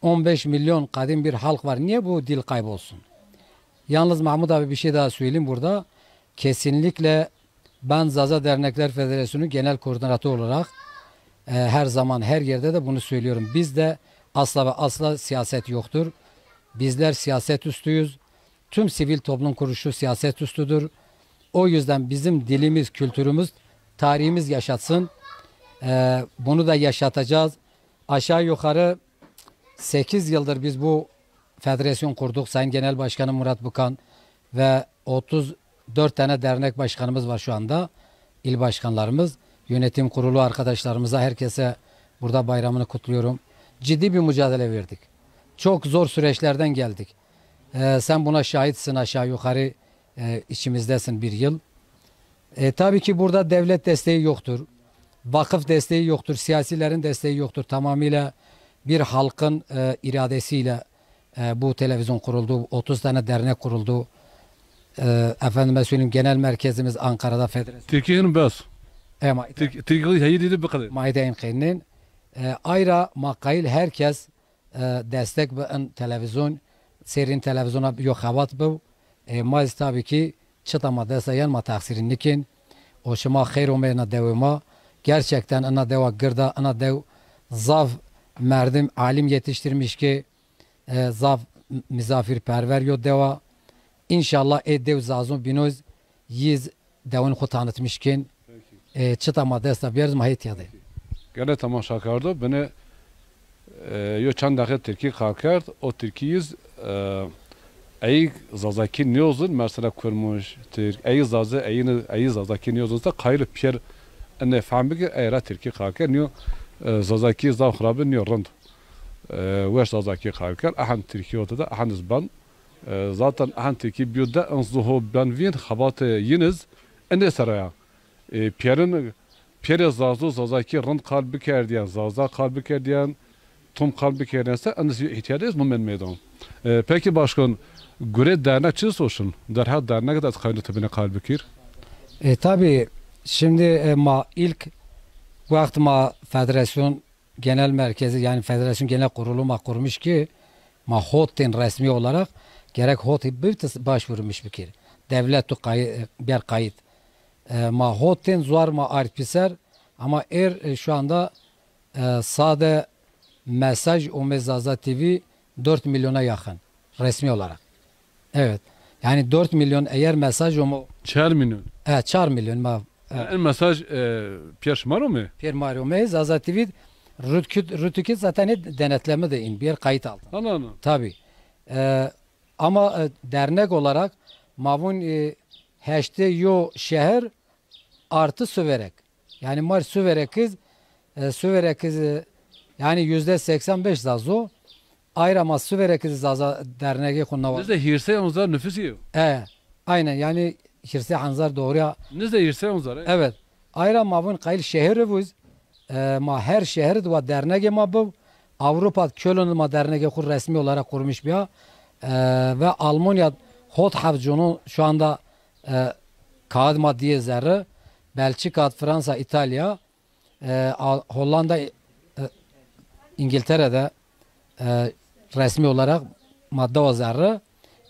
15 milyon kadim bir halk var. Niye bu dil kaybolsun? Yalnız Mahmut abi bir şey daha söyleyeyim burada. Kesinlikle ben Zaza Dernekler Federasyonu Genel Koordinatör olarak her zaman her yerde de bunu söylüyorum. Bizde asla ve asla siyaset yoktur. Bizler siyaset üstüyüz. Tüm sivil toplum kuruluşu siyaset üstüdür. O yüzden bizim dilimiz, kültürümüz, tarihimiz yaşatsın. Bunu da yaşatacağız. Aşağı yukarı 8 yıldır biz bu federasyon kurduk. Sayın Genel Başkanım Murat Bukan ve 34 tane dernek başkanımız var şu anda. İl başkanlarımız. Yönetim kurulu arkadaşlarımıza, herkese burada bayramını kutluyorum. Ciddi bir mücadele verdik. Çok zor süreçlerden geldik. Sen buna şahitsin aşağı yukarı içimizdesin bir yıl. Tabii ki burada devlet desteği yoktur. Vakıf desteği yoktur. Siyasilerin desteği yoktur. Tamamıyla bir halkın iradesiyle bu televizyon kuruldu. 30 tane dernek kuruldu. Efendime söyleyeyim genel merkezimiz Ankara'da federasyon. Türkiye'nin bas. Türkiye'yi haydi bu kadar. Maideyim kaynin. Ayrıca makail herkes destek ve televizyon serin televizyona yok havat bu. Maz tabii ki çıtama desayan ma taksirin nikin. O şuma khayr umena devama. Gerçekten ana deva gırda ana dev zav merdim alim yetiştirmiş ki zav misafirperver yo deva. İnşallah dev zazun binoz yiz devin xu tanıtmışkin. Çıtama desta bir mahiyet yadı. Gene tamaşa kardı. Beni yo çand dakika Türkiye kalkard. O Türkiye'yiz ey zazaki niyozun mesela kurmuş. Ey zaza ey zazaki niyozun da kayır pier ne fahmige eyra Türkiye kalkar niyo zazaki zav xrabe niyo rand. Weş zazaki kalkar. Ahan Türkiye'de de ahan zban. Zaten ahan Türkiye biyoda anzuhu ben vin xabat yiniz ene saraya. Pierre Zazu Zazaki rand kalbi kerdiyen, Zaza kalbi kerdiyen, Tom kalbi kerdiyense anısı ihtiyacıyız mı meydan. Peki başkan, göre dernek çiz olsun. Derhal dernek de kaydı tabine kalbi kir. Tabii şimdi ilk vakti federasyon genel merkezi yani federasyon genel kurulu kurmuş ki HOT'in resmi olarak gerek HOT'ı bir başvurmuş bir kere. Devlet bir kayıt. HOT'in zor artpiser ama şu anda sade mesaj o Zaza TV 4 milyona yakın resmi olarak. Evet. Yani 4 milyon eğer mesaj o 4 milyon. Evet 4 milyon این مساج پیش مارو mu? Pier Mario me Zaza TV Rütükü zaten denetleme de in bir kayıt aldı. Ana. Tabii. Ama dernek olarak mavun heşte yo şehir artı Süverek. Yani mar Süverekiz yani %85 zazo ayrama Süverekiz zaza derneğe konuna var. Nizde hirse onzar nüfus yiyor. Aynen yani hirse hanzar doğru ya. Nizde hirse onzar. Evet. Ayrı mavun kayıl şehri buz. Ma her şehir ve derneği ma bu. Avrupa Köln ma derneği kur resmi olarak kurmuş bir ve Almanya hot havcunun şu anda kağıt maddiye zerre Belçika, Fransa, İtalya, Hollanda, İngiltere'de resmi olarak madde o zerre.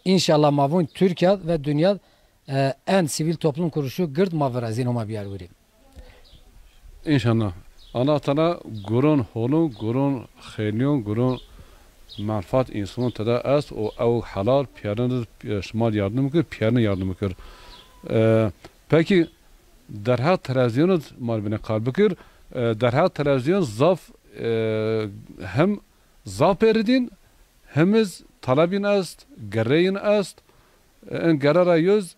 İnşallah mavun Türkiye ve dünya en sivil toplum kuruluşu gırd mavrazin oma bir yer vereyim. İnşallah. Anahtarı gurun holun, gurun xeliyon, gurun marfat insanın tada az o halal piyanı şmal yardım kır, piyanı yardım kır. Peki derhal televizyonu marbine kalbi kır. Derhal televizyon zaf hem zaf eridin hemiz talabin est, gereyin est. En gerara yüz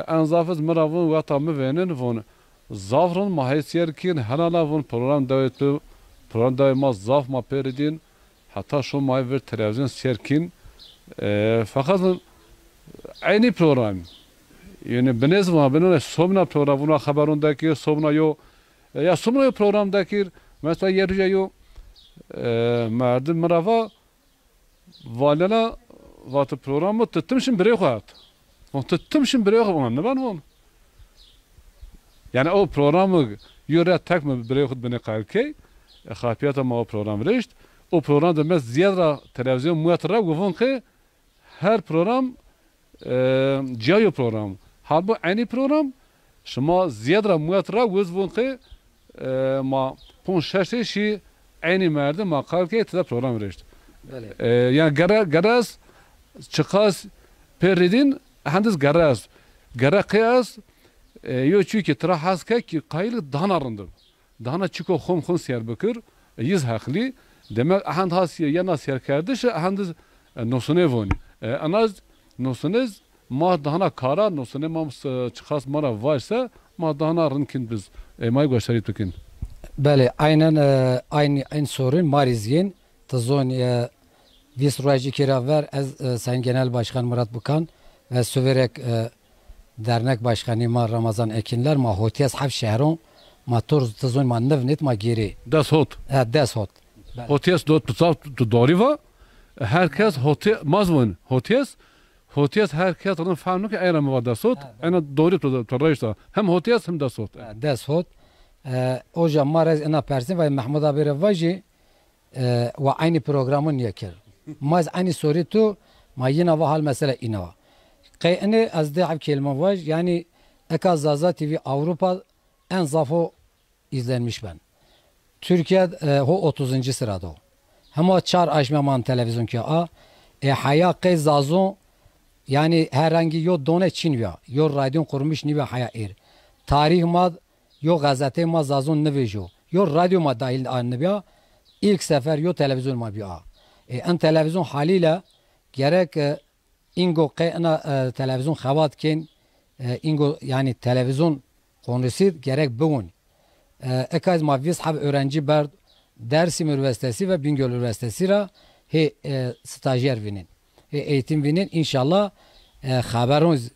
en zafız miravun ve tamı venin von zafrın mahiyetiyerkin hanala von program davetu program davema zaf ma peridin hatta şu mahiyet televizyon siyerkin fakat aynı program yani benezma benone somna programına haberundaki somna yo ya somna programdaki mesela yerce yo merdim mirava valala vat programı tutmuşum bire koyat. O tutmuşum bire koyat ne ben onu. Yani o programı yöre tek mi bire koyat beni kalkey. Xapiyata ma o program reşt. O programda mes ziyada televizyon muhatara gufun ki her program cihayo program. Halbuki aynı program şuma ziyada muhatara gufun ki ma pon şaştı şi aynı merde ma kalkey tada program reşt. Yani garaz çıkaz peridin hendiz garaz kıyas yo çünkü tıra haska ki kaylı danarındır dana çıko xom siyer bakır yüz haklı demek ahand hasiye yana siyer kardeş hendiz nosune voni anaz nosunez ma dana kara nosune ma çıkaz mara varsa ma dana rınkin biz may gösterit bikin. Bale aynen aynı sorun marizgin tazon Visrojci Kiraver ez Sayın Genel Başkan Murat Bukan ve Süverek Dernek Başkanı ma Ramazan Ekinler ma hotiyas hav şehron ma torz tazon ma nevnet ma geri. Das hot. Das hot. Hotiyas dot tutsav doriva herkes mazmun hotiyas herkes onun fahmını ki ayran var das hot. Ana doğru torayışta hem hotiyas hem das hot. Das hot. Hocam marez ina persin ve Mahmud abi Revaji ve aynı programın yakir. Maz aynı soru tu ma yine ve hal mesele inava. Kayını az da kelime var yani Ekaz Zaza TV Avrupa en zafo izlenmiş ben. Türkiye o 30. sırada o. Ama çar aşmaman televizyon ki haya kay zazon yani herhangi yo done Çin ya yo radyo kurmuş ni ve haya tarih mad yo gazete ma zazon ne vejo yo radyo ma dahil anne ilk sefer yo televizyon ma biya. En televizyon haliyle gerek ingo kayna televizyon xavatken ingo yani televizyon konusu gerek bugün. Ekaz ma vishab öğrenci ber Dersim Üniversitesi ve Bingöl Üniversitesi ra stajyer vinin. Eğitim vinin inşallah haberiniz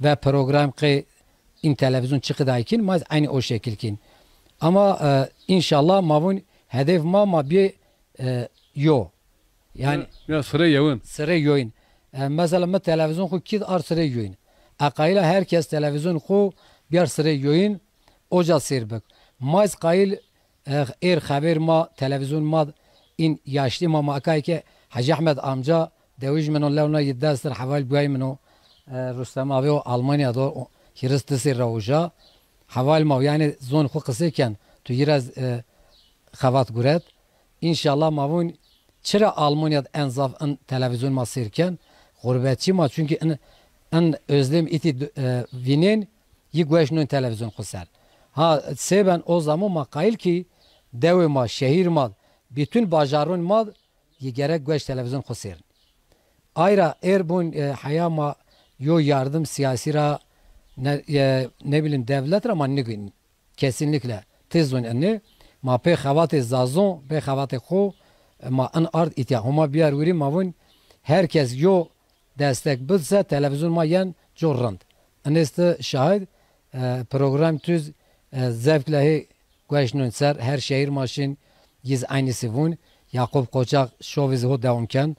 ve program ki in televizyon çıkıdayken maz aynı o şekilkin. Ama inşallah mavun hedef ma bir yo. Yani ya sıra yoğun. Sıra yoğun. Mesela me televizyon ku kid ar sıra yoğun. Akayla herkes televizyon ku bir sıra yoğun. Oca sirbek. Maz kayıl haber ma televizyon ma in yaşlı ma akay ki Hacı Ahmet amca deviz meno levna yiddasır haval buay meno Rüstem abi o Almanya'da Hristiyan roja haval ma yani zon ku kısıken tu biraz xavat guret. İnşallah mavun çıra Almanya'da en zaf en televizyon masirken gurbetçi ma çünkü en özlem iti vinin یی گوشنون تلویزیون خسر ها سبن o zaman ma qail ki dev ma şehir ma bütün bajarun ma yi gerek göç televizyon xusir ayra erbun hayama yo yardım siyasi ra ne bileyim devlet ama ne gün kesinlikle tezun enne ma pe xavat zazon pe xavat xo ma an art ityahuma biyar vuri mavun herkes yo destek bilse televizyon ma yan jorrand aneste şahit program tüz zevkle göçnün ser her şehir maşin yiz aynısı vun Yakup Koçak şoviz ho devamken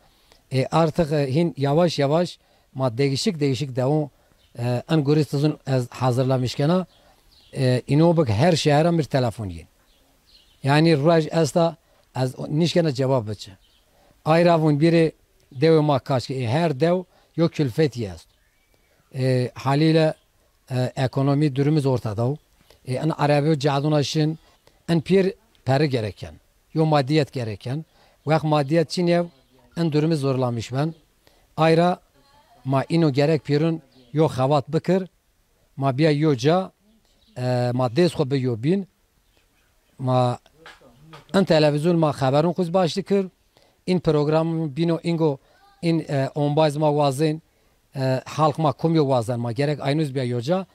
artık hin yavaş yavaş ma değişik devam algoritmazın hazırlamışken ino bak her şehre bir telefon yin. Yani raj asta az nişkene cevap bıçı. Ayravun biri dev ma kaç her dev yok külfet yaz. Haliyle ekonomi durumumuz ortada. En Arabi cadunasın en pir peri gereken. Yo maddiyet gereken. Vak maddiyet için ev en durumumuz zorlamış ben. Ayra ma ino gerek pirun yo xavat bikir. Ma biya yoca ma dez xo be yobin. Ma en televizyon ma haberun kuz başlıkır. In program bino ingo in onbaz ma vazin halk ma kumyo vazan ma gerek aynuz biya yoca.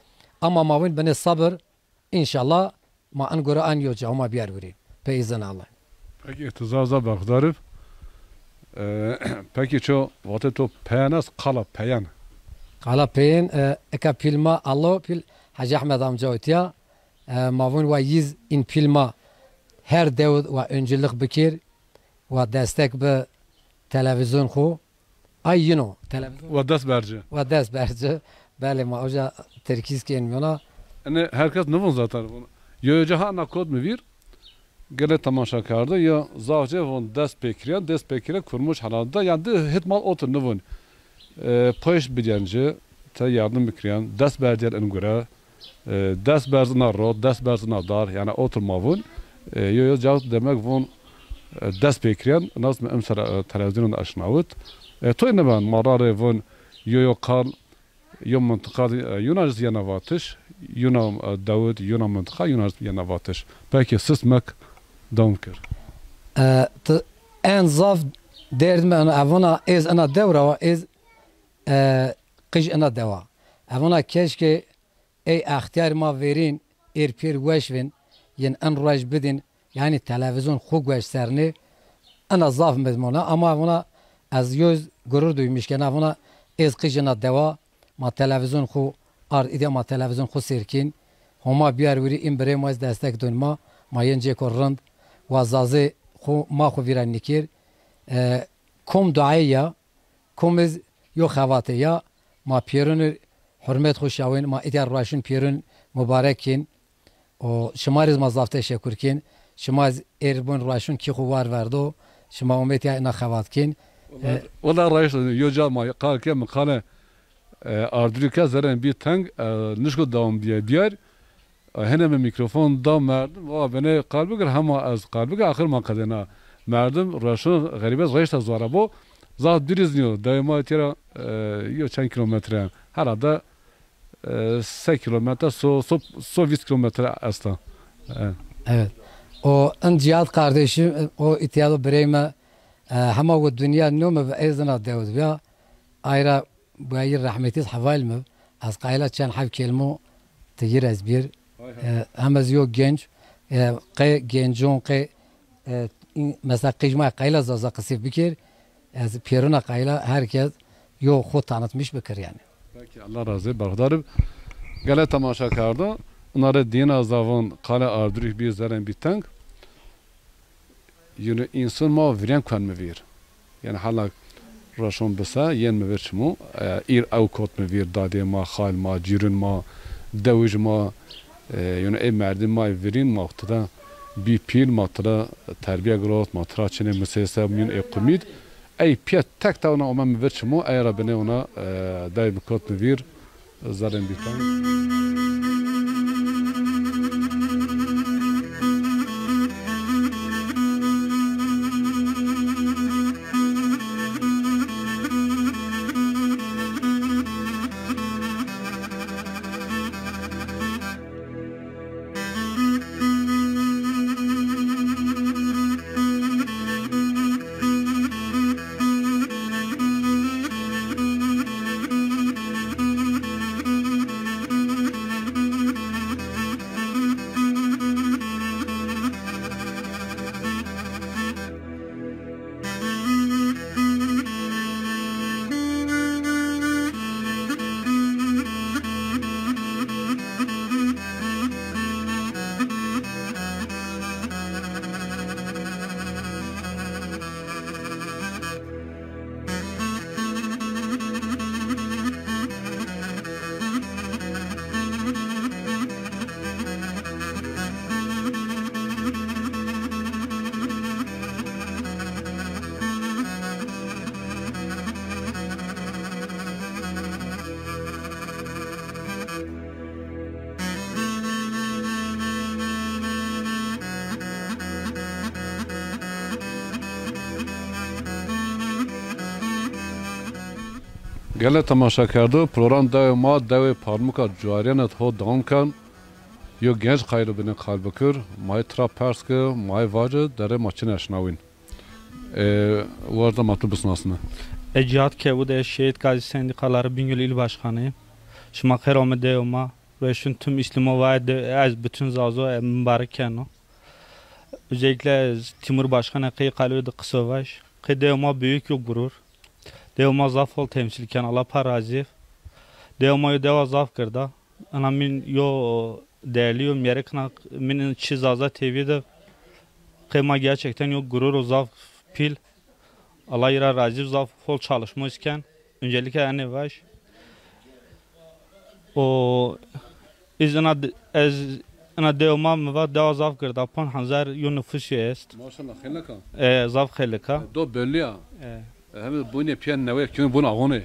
Ama mavin beni sabır inşallah ma an göre an yoca ama biyar vuri. Pe izin Allah. Peki ihtizaza bakdarıp peki ço vate to peyanas kala peyan. Kala peyan eka filma Allah pil Hacı Ahmet amca ötüya mavun ve yiz in filma her dev ve öncülük bikir ve destek be televizyon xo ay yino televizyon ve dest berci bale ma hoca terkiz kenmiyona yani herkes ne var zaten bunu yoca ha kod mu vir gele tamaşa kardı ya zavce von dest bekire kurmuş halada yani de hitmal otur ne von poş bilenci te yardım bikriyan dest bercer en göre dest berzina ro dest berzina dar yani oturma von yo cevap demek von dest bekriyan nas mı emsara televizyonun aşnavut to ne ben marare von yo kal yo منطقه Yunan yanavatış Yunan Davud Yunan منطقه Yunan yanavatış belki sısmak damkır en zaf derdim ana avana ez ana devra ez qij ana deva avana keşke ey ihtiyar ma verin erpir weşvin yen en raj bidin yani televizyon xu gösterni ana zaf mezmuna ama avana az göz gurur duymuşken avana ez qij ana deva ma televizyon xu ar ide ma televizyon xu serkin homa biyar vuri imbere maz destek dönma ma yence korrand وازازه خو ما خو ویران نکیر کم دعایا کم از یو خواته یا ما پیرون حرمت خوشاوین ما ادار راشن پیرون مبارکین و شما از مزافته شکر کین شما از اربون راشن کی خو وار وردو شما امید یا اینا خوات کین والله رئیس یوجا ما قال که مقاله اردریکا زرن بی تنگ نشکو دوام بیار هنم میکروفون دام مردم و بنه قلبگر همه از قلبگر آخر ما قدنا مردم راشون غریبه زایشت از زاربو زاد دیریزنیو دایما تیرا یو چند کیلومتر herhalde 8 kilometre so 20 kilometre asla. Evet. O en cihat kardeşim o ihtiyacı bireyme hama o dünya nöme ve ezna Davud ya ayra bu ayır rahmetiz havalme az qayla çan hav kelmo teyir ezbir همز یو گنج قی گنجون قی مثلا قیجمای قیلا زازا قصیف بکر از پیرون قیلا herkes یو خود tanıtmış بکر yani. Peki Allah razı berdarım. Gele tamaşa kardı. Onları din azavın kale ardırık bir zeren biteng. Yine insan ma viren kan mı vir. Yani hala raşon besa yen mi vir çmu ir avkot mi vir dadi ma khal ma cirun ma devuj ma yani ey merdim ma verin maqtada bir pil maqtada terbiye grot maqtra çene meselesi min eqmid ey piyat tek ta ona omam verçmo ay rabene ona daim kot vir zaren bitan Gele tamaşa kardı. Program devama dev parmuka cuariyanet ho devam kan. Yo genç kayrı bine kalbakır. May tra perskı, may vacı dere maçın eşnavin. Bu arada matlı bısnasını. Cihat Kevude Şehit Gazi Sendikaları Bingöl İl Başkanıyım. Şuma khayrome devama ve şun tüm İslam'a ve az bütün zazo mübarek kano. Özellikle Timur Başkan Akı Kalıydı Kısovaş. Ki devama büyük yok gurur. Devama zaf ol temsilken Allah parazif. Devama deva zaf kırda. Ana min yo değerli merekna min çizaza TV'de kıyma gerçekten yok gurur o zaf pil. Allah yara razı zaf ol çalışmışken öncelikle yani baş. O izna az ana devama mı deva zaf kırda pan hazar yo nüfusu est. Maşallah xelaka. Zaf xelaka. Do belli ya. Hem bu ne piyan ne var ki bunu ağone.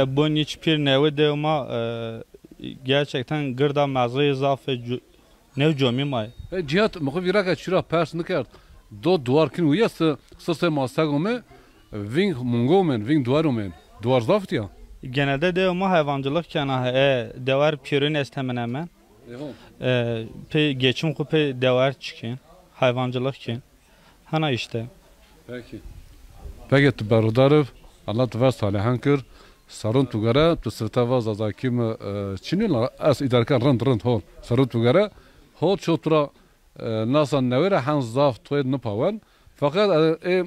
Bu hiçbir nevi devama gerçekten gırda mazı zafı ne cömi may. Cihat muhbira ka çira pers nikart. Do duvar kin uyas sese masagome ving mungomen ving duaromen. Duvar zaft ya. Genelde devama hayvancılık kana devar pirin estemenemen. Pe geçim ku pe devar çıkın. Hayvancılık kin. Hana işte. Peki. Peki tubardarov Allah tva salihan kır. Sarın tugara tu sırtava zazakim çinila as idarkan rand hol. Sarın tugara hol çotra nasan nevere han zaf toyd napawan. Fakat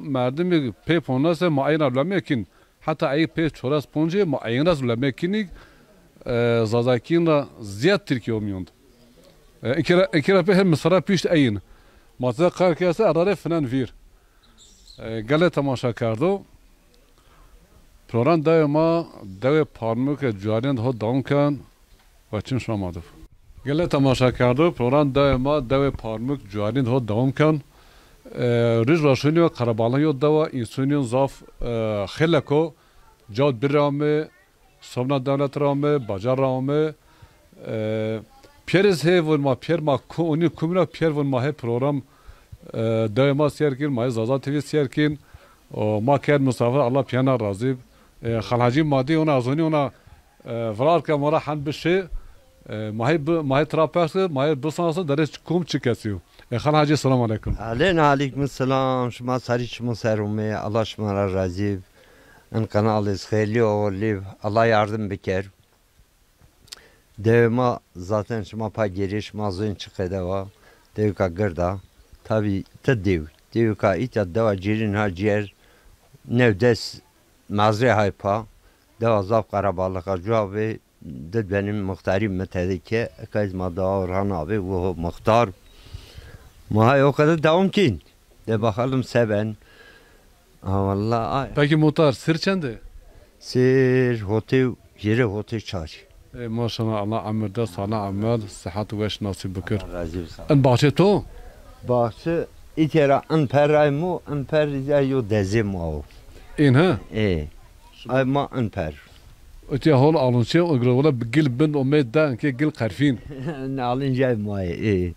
merdimi pe ponase maayna lamekin. Hatta ay pe çoras ponje maayna lamekinik zazakin ziyad Türkiye olmuyordu. İkira pe hem Mısır'a piş ayin. Mazda karkiyası arare falan vir. Gale tamaşa kardo. Program devama dev parmuk cuariyan ho devam kan ve çim şamadı. Gale tamaşa kardo. Program devama dev parmuk cuariyan ho devam kan. Riz raşuni ve karabalan yo deva insuniyon zaf xelako cad bir rame somna devlet rame bacar rame Pieriz he vurma pier ma oni kumra pier vurma he program devama siyerkin ma zaza TV siyerkin o ma ked musafir Allah piyana razı خالحاجی مادی اونا ازونی اونا فرار که مرا حن بشه ماهی تراپرس ماهی بسانسه درش کوم چی کسیو خالحاجی سلام علیکم علیکم السلام شما سری شما سرومه الله شما را razı ان kanalız خیلی oğullu Allah yardım beker devma zaten şuma pa giriş mazun çıkıda va devka gırda tabi te devka ita deva cirin ha ciğer nevdes mazre haypa deva zaf karabalıka cevabı de benim muhtarim metedike kayız madda Orhan abi bu muhtar mahay o kadar devam kin de bakalım seven vallahi peki muhtar sır çende sır hotel yere hotel çar maşallah Allah amirde sana amel sıhhat ve nasip bıkır en bahçe to bahçe itera en peraymu en perizayo dezimu این ها؟ ای ما انپر اتیا حال آلونچه اگر ولا بگل بند امید دان که گل قرفین آلونچه مای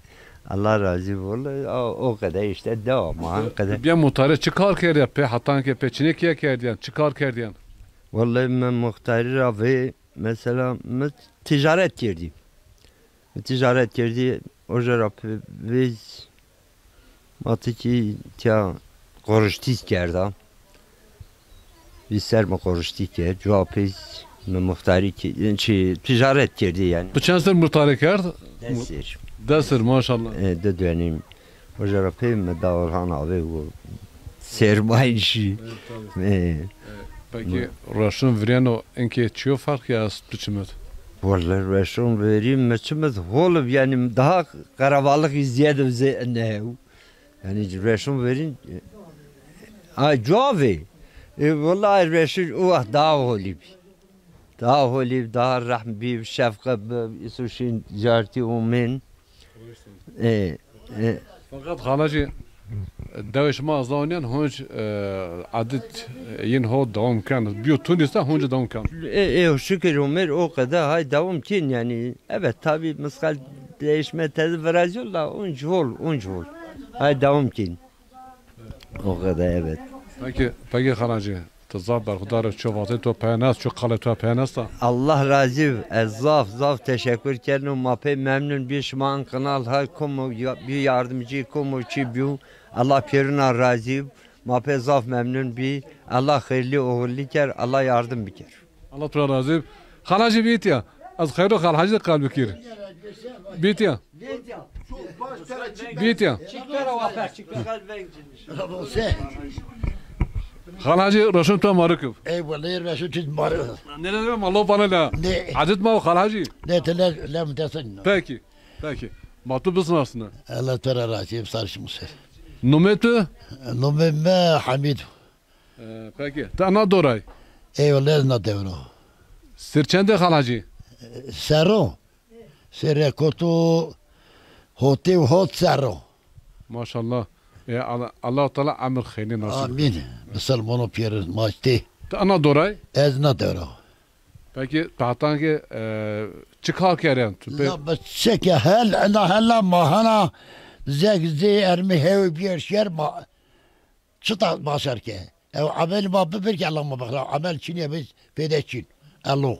الله razı ولی او kadar işte devam kadar. Bir muhtarı çıkar kerdiyan pe hatan ke pe çine kiye kerdiyan çıkar kerdiyan. Vallahi ben muhtarı abi mesela ticaret kerdi. Ticaret kerdi o jarap biz matiki tya koruştis kerdi. Biz serma konuştuk ki cevapız muhtari ki ticaret girdi yani. Bu çanser muhtari kerdi? Desir. Desir maşallah. De dönem. O jarapım da Orhan abi bu sermaye işi. Peki raşun vriyano enke çiyo fark ya tuçumuz? Vallahi raşun vereyim meçimiz hol yani daha karabalık izleyedim bize ne yani raşun verin ay cevabı vallahi reşit o daha holib. Daha holib, daha rahmi, şefkat, isuşin carti umin. Fakat halacı devşma azaniyan hunç adet yin ho devam kan. Biyo Tunis'te hunç devam kan. Şükür Ömer o kadar hay devam kin yani. Evet tabi miskal değişme tezi veracıyorlar. Unç hol. Hay devam kin. O kadar evet. Peki halacı Tızah berkudar çovatı to penas çok kale to penasta. Allah razı zaf teşekkür ederim. Mape memnun bir şman kanal her komu bir yardımcı komu ki bu Allah pirina razı. Mape zaf memnun bir Allah hayırlı uğurlu ker Allah yardım biker. Allah tura razı. Halacı bit ya. Az hayro halacı kalbi kir. Bit ya. Bit ya. Halacı Roşun to marıkıp. Eyvallah Roşun to marıkıp. Ne dedim Allah bana la. Adet ma halacı. Ne tele lem desin. Peki. Matu bısın aslında. Allah tura razı sarışmış. Numetu? Numeme Hamid. Peki. Ta doray. Eyvallah na devro. Sirçende halacı. Sero. Sere kotu hote hot sero. Maşallah. Allah Teala amir khayni nasip. Amin. Müslümanı piyer maçti. Ta doray. Ez na devro. Peki tahtan ki çıkar keren. La bçek hella mahana زي ارمي هاوي بير شير ما شطا ما شركه او عمل ما ببرك الله ما بخلا عمل شنو بس فيدشين الله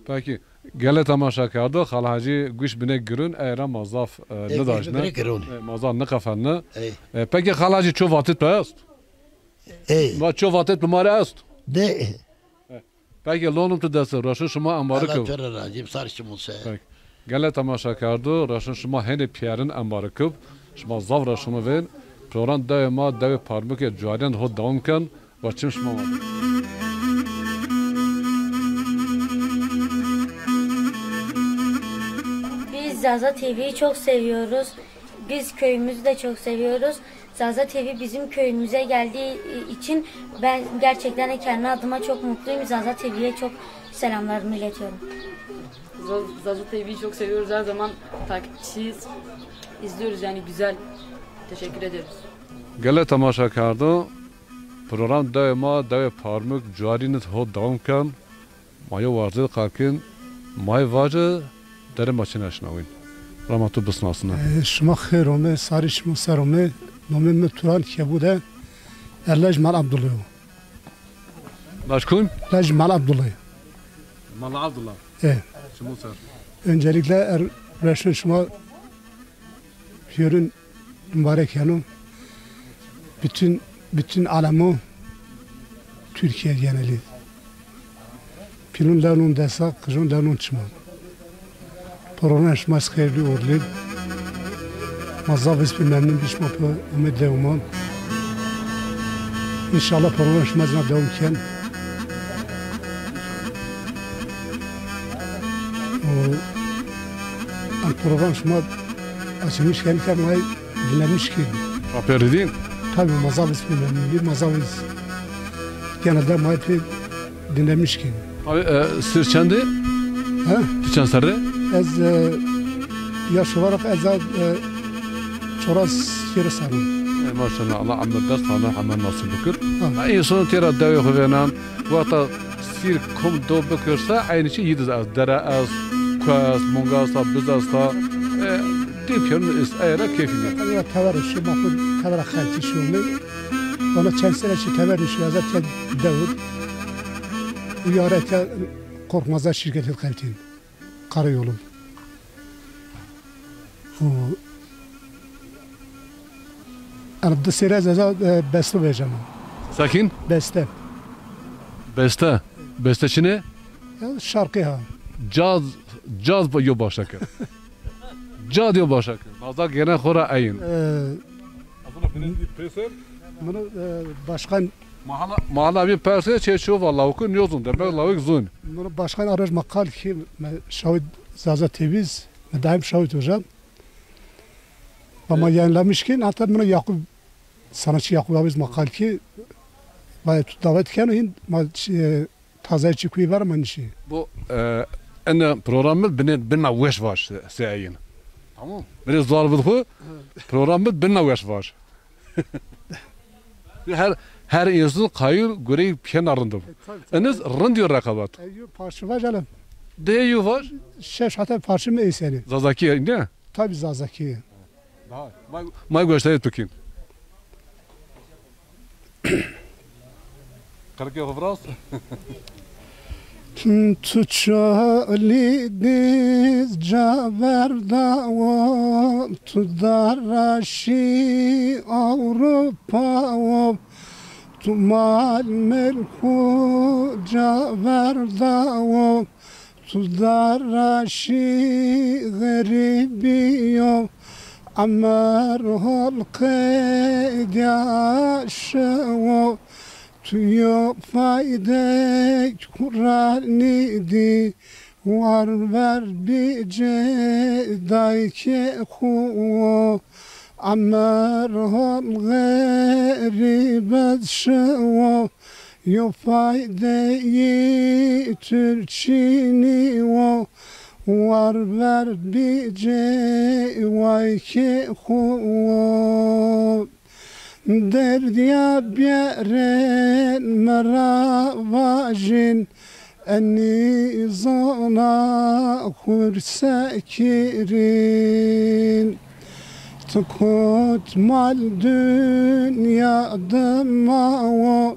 Peki gele tamaşa kardı halacı güç bine gürün eğer mazaf ne dajne mazaf ne kafanı peki halacı çok vakit past ma çok vakit numara ast de peki lonum tedası roşu şuma ambarık Allah tera razı sarışımsa gele tamaşa kardı roşu şuma hene piyarin ambarık şuma zavra şuma ven program daima dev parmak cariyan ho devam kan ve çim şuma Biz Zaza TV'yi çok seviyoruz. Biz köyümüzü de çok seviyoruz. Zaza TV bizim köyümüze geldiği için ben gerçekten kendi adıma çok mutluyum. Zaza TV'ye çok selamlarımı iletiyorum. Zaza TV'yi çok seviyoruz. Her zaman takipçisiyiz. İzliyoruz yani güzel. Teşekkür ederiz. Gele tamaşa kardı. Program daima dev parmak cariyan ho devam kan. Maya vardı kalkın. Maya vardı. Derim maçın aşnavin. Rahmatı bısın aslında. Şuma xeyrome, sarı şuma serome, nomime Turan kebude, Lejmal Abdullah. Başkun? Lejmal Abdullah. Mal Abdullah. Evet. Şumu ser. Öncelikle Reşin şuma yürün mübarek yanım. Bütün alamı Türkiye geneli. Pilun levnun desa, kızın levnun çıma. Poronaş maskeli orli. Mazabis bir memnun biş mapı ümit devman. İnşallah poronaş mazna devamken. An program şuma açılmış gelirken may dinlenmiş ki. Aperidin? Tabii mazabis bir memnun bir mazabis. Genelde may dinlenmiş ki. Abi sirçendi? Ha? Sirçen sarı? Ez yaş olarak ez çoraz yeri sarım. Maşallah Allah amel ders Allah amel nasip bükür. İyi son tera davi xuvenan vata sir kom do bükürse aynı şey yidiz az dere az kuas mongasa bizasta tipyarın is ayra keyfine. Ya tavarışı maful tavara xalti şunu. Ona çensene çi tavarışı yazar ki Davud. Uyarete korkmazlar şirketin kaltin. Karayolum. Ana da sera zaza beste vereceğim. Sakin? Beste. Beste. Besteçi ne? Şarkı ha. Caz yo başakı. Caz yo başakı. Nazar gene xora ayin. Bunu başkan Mahala bir perse çeşiyor vallahi okun yozun demek lavuk zun. Bunu başkan araj makal ki şahit Zaza TV'yiz. Daim şahit hocam. Ama yayınlamışken hatta bunu Yakup sanatçı Yakup abiz makal ki bayağı davet ken taze çıkıyor var mı şey. Bu en programı bina veş var seyin. Tamam. Beni zor buldu. Programı bina veş var. Her insan kayır görev kenarında. Eniz rındiyor rakabat. Parça var canım. Deyu var. Şef hatta parça mı seni? Zazaki ne? Tabii Zazaki. May göstereyim tukin. Kırık yok biraz. Tu çoli diz caverda o tu daraşi Avrupa o tu mal melku caverda o tu daraşi garibi o amar halkı yaşa Tuyo fayde Kur'an'ı di var ver bice dayke khu amar hal garibet şo yo fayde yi Türkçini o var ver bice vayke khu Derdiya biyeren meravajin Enni zana kursekirin Tukut mal dünyada mavo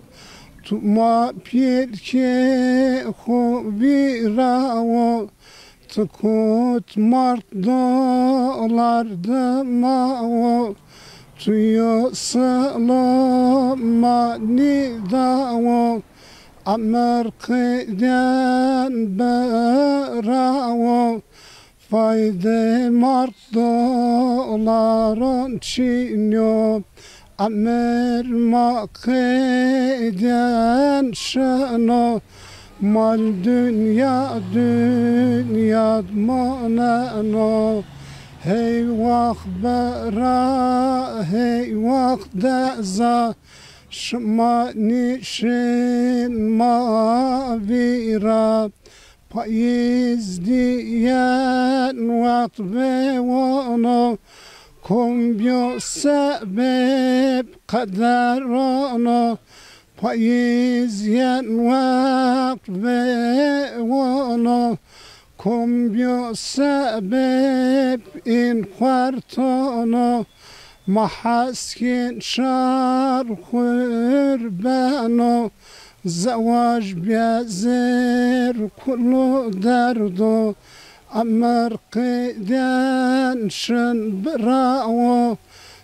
Tuma pirke hubiravo Tukut mart dolarda mavo Tuyo salama nidawo Amar kıden berawo Fayde mart doların çinyo Amar makıden şano Mal dünya manano Hey vakt bera, hey vakt deza Şma nişin mavira Payiz diyen vakt bevano Kumbyo sebep kaderano Payiz yen vakt bevano Kumbyo sebep in kvartano Mahaskin şar kurbano Zavaj biazir kullu derdo Amar qiden şın bravo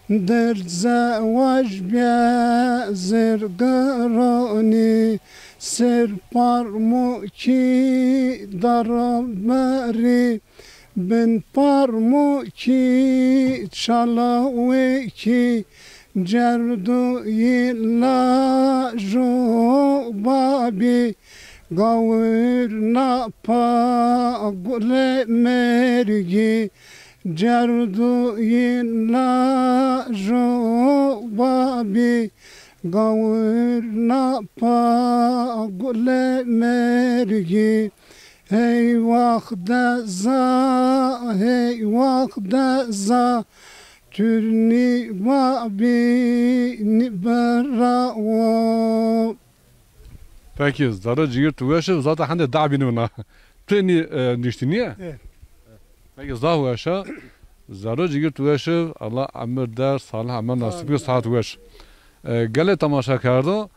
Derd zavaj biazir garani Ser parmuki daramari Ben parmuki çalaveki Cerdu illa jobabi Gavur napa gule mergi Cerdu illa jobabi Gavur napa gule mergi Hey vakda za Türni vabi beravo Peki, zara cigir tuvaşı zaten hande dabini buna. Pleni niştiniye? Evet. Peki, zahuaşa zara cigir tuvaşı Allah amir der, salih amir nasibi saat tuvaş. Gale tamaşa kardı.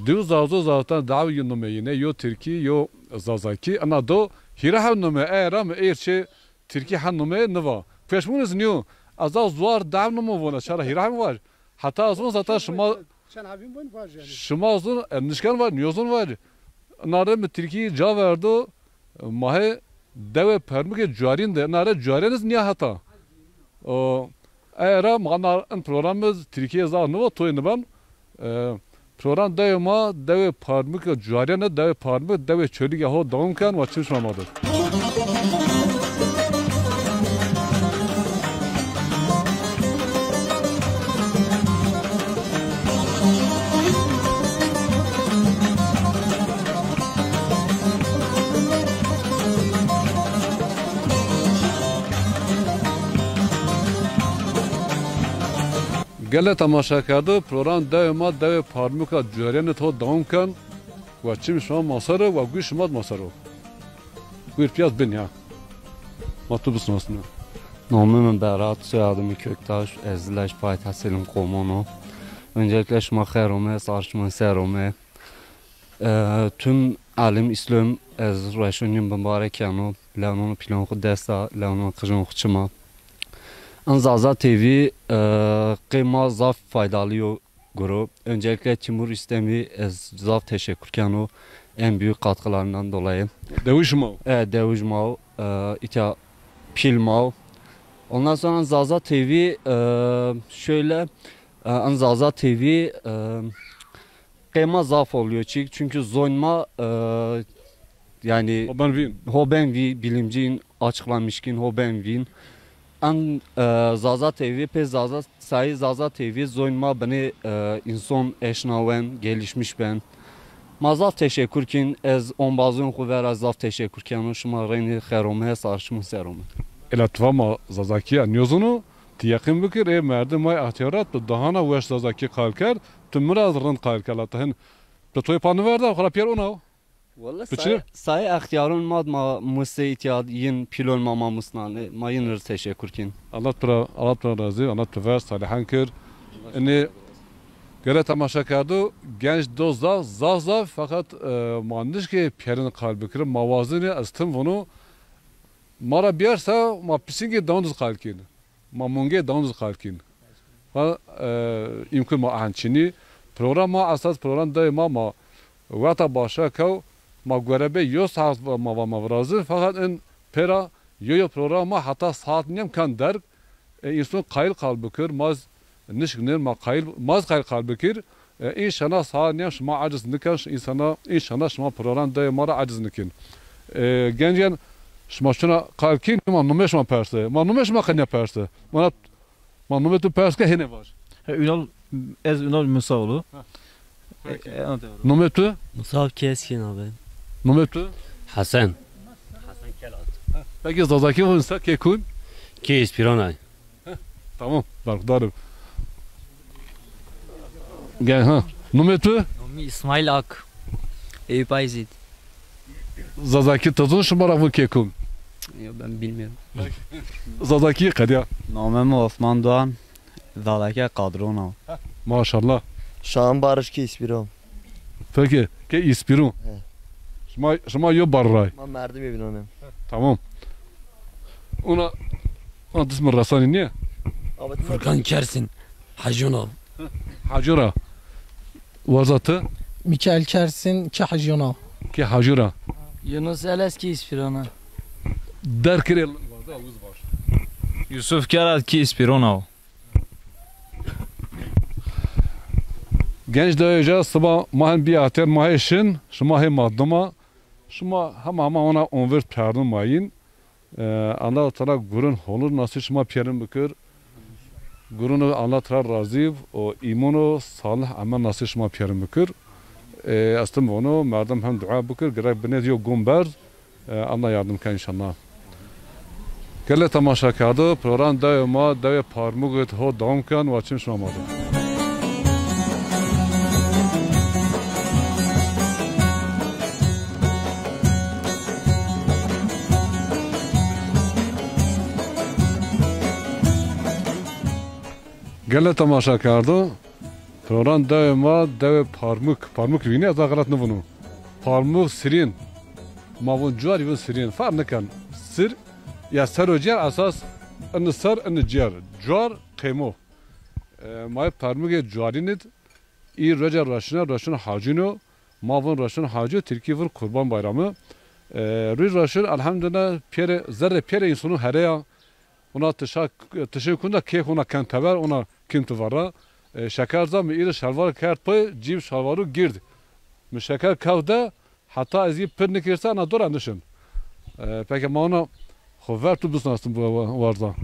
Div zazo zaten davi yunnume yine yo Türkiye yo zazaki. Ana do hira hannume eram erçe Türkiye hannume neva. Peşmuniz niyo. Azaz zuar dav numu vona şara hira var. Hatta azon zaten şıma azon nişkan var, niyozun var. Nare Türkiye ca verdi. Mahe deve permike cuarin de. Nare cuariniz niye hata? Eğer mağanar programımız Türkiye za neva toyunu ben. Program devama deve parmik cuarine deve parmik deve çölük yahu davumken vaçmış mamadır. Gele tamaşa kardı program devama deve parmuka cuarine to davumken vaçmış masarı ve güçmad masarı. Buyur piyaz bin ya. Matubus nasıl? Namım Berat, soyadım Köktaş, Ezdileş Payitaht Selim Komano. Öncelikle şuma xeyrome, sarışma serome. Tüm alim İslam ez reşonim mübarek yano, lanonu planku desta, lanonu kıjın kıçıma. Zaza TV kıyma zaf faydalı grup. Öncelikle Timur İstemi ez zaf teşekkürken o en büyük katkılarından dolayı. Devuşmav. Evet, Devuşmav. İta Pilmav. Ondan sonra Zaza TV şöyle Zaza TV kıyma zaf oluyor çünkü zonma yani Hobenvi bilimcinin açıklamışkin Hobenvi'nin an Zaza TV pe Zaza sayı Zaza TV zonma beni insan eşnaven gelişmiş ben. Mazaf teşekkürkin ez on bazın kuver azaf teşekkürken şuma reyni xerome sarşım serome. Elatfama Zazaki anyozunu tiyaqim bikir merdim may ahtiyarat dahana weş Zazaki qalker tümra zırın qalker latahin Platoy panı verdi xala pier ona. Vallahi say ihtiyarın madma museytiyad yin pilon mama musnane mayın teşekkürkin. Allah razı Allah ver salihan kir. Eni Gele tamaşa kardı genç dozda zazza fakat mandiş ki piyerin kalbi kırıp mavazını astım bunu mara biyarsa ma pisinge davuz kalkin ma munge davuz kalkin fa imkün ma ançini programa asas program daima ma vata başa kav ma görebe yo saat ma mavrazı fakat en pera yo programa hatta saat niyem kan der insan kayıl kalbi kır maz نشكنر ما قايل ما قايل قلب كير إن شاء صار شما عجز نكش إن شاء شما بران ده مرة عجز نكين جنجان شما شنا قال كين ما نمش ما برسه ما نمش ما خنيا برسه ما نمش تو برسه هنا باش Ünal Ünal Musaoğlu. Numetu? Musab Keskin abi. Numetu? Hasan. Hasan Kelat. Peki Zazaki olursa Kekun? Kes Piranay. Tamam, darım. Gel ha. Numetu? Numi İsmail Ak. Eyüp Ayzid. Zazaki tazın şımara bu Kekun. Yok ben bilmiyorum. Zazaki kadia. Namem Osman Doğan. Zazaki Kadrona. Maşallah. Şahan Barış ki İspiron. Peki, ke İspiron. Şma yo barray. Ma merdim evin onu. Tamam. Ona ismi Rasani niye? Furkan Kersin. Hacunov. Hacura. Vazatı? Mikael Kersin ki Hacunov. Ki Hacura. Yunus Eleski İspirona. Derkirel. Yusuf Kerat ki İspironov. Genç dayıca sabah mahen bir ater maheşin, şuma hem madduma, şuma ama ona onver perdun mayin. Allah Teala gurun holur nasıl şuma piyerin bükür. Gurunu Allah Teala razı o imanu salih amel nasıl şuma piyerin bükür. Aslında onu merdem hem dua bükür. Gerek bine diyor gumber. Allah yardım kan inşallah. Gele tamaşa kardı. Program daima davet parmağıt ho devam kan ve açım şuma madı. Gele tamaşa kardı. Program daima deve parmuk vini az ağarat ne bunu. Parmuk sirin. Mavun cuar yuvun sirin. Far ne kan. Sir ya ser ciğer asas en ser en ciğer. Cuar kıymo. May parmuk cuarinid. İyi raca raşın hacino. Mavun raşın hacı Türkiye kurban bayramı. Rüz raşın elhamdülillah pere zerre pere insonu heraya. Ona teşekkür da kek ona kan taber ona kim tuvara şeker zam ile şalvar kart pay cim şalvaru girdi. Mi şeker kavda hatta azı pırnı kirsa ana dora nişin. Peki mana xavar tu bisnastım bu varda.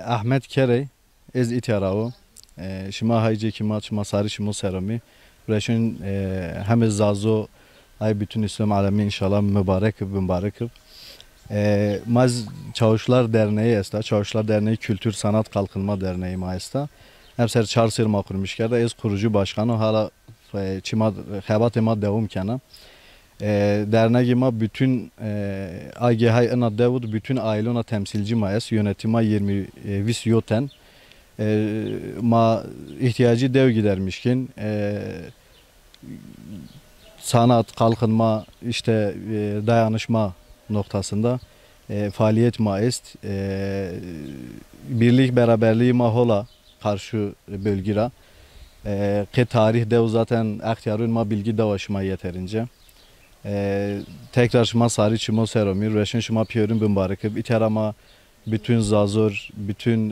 Ahmet Kerey ez ityarao. Şima hayce kima şima sarı şimo serami. Reşin hem zazo ay bütün İslam alemi inşallah mübarek. Maz Çavuşlar Derneği esta, Çavuşlar Derneği Kültür Sanat Kalkınma Derneği maesta. Hemser Çarsır makurmuş kerda ez kurucu başkanı hala çima xebat ema devam kana. Derneğima bütün AGH ana Davud bütün ailona temsilci maes yönetima 20 vis yoten. Ma ihtiyacı dev gidermişkin sanat, kalkınma, işte dayanışma noktasında faaliyet maist birlik beraberliği mahola karşı bölgira ki tarih dev zaten aktiyarın ma bilgi davaşıma yeterince tekrar şıma sarı çimo seromir reşin şıma piyorun bimbarıkıp iterama bütün zazor bütün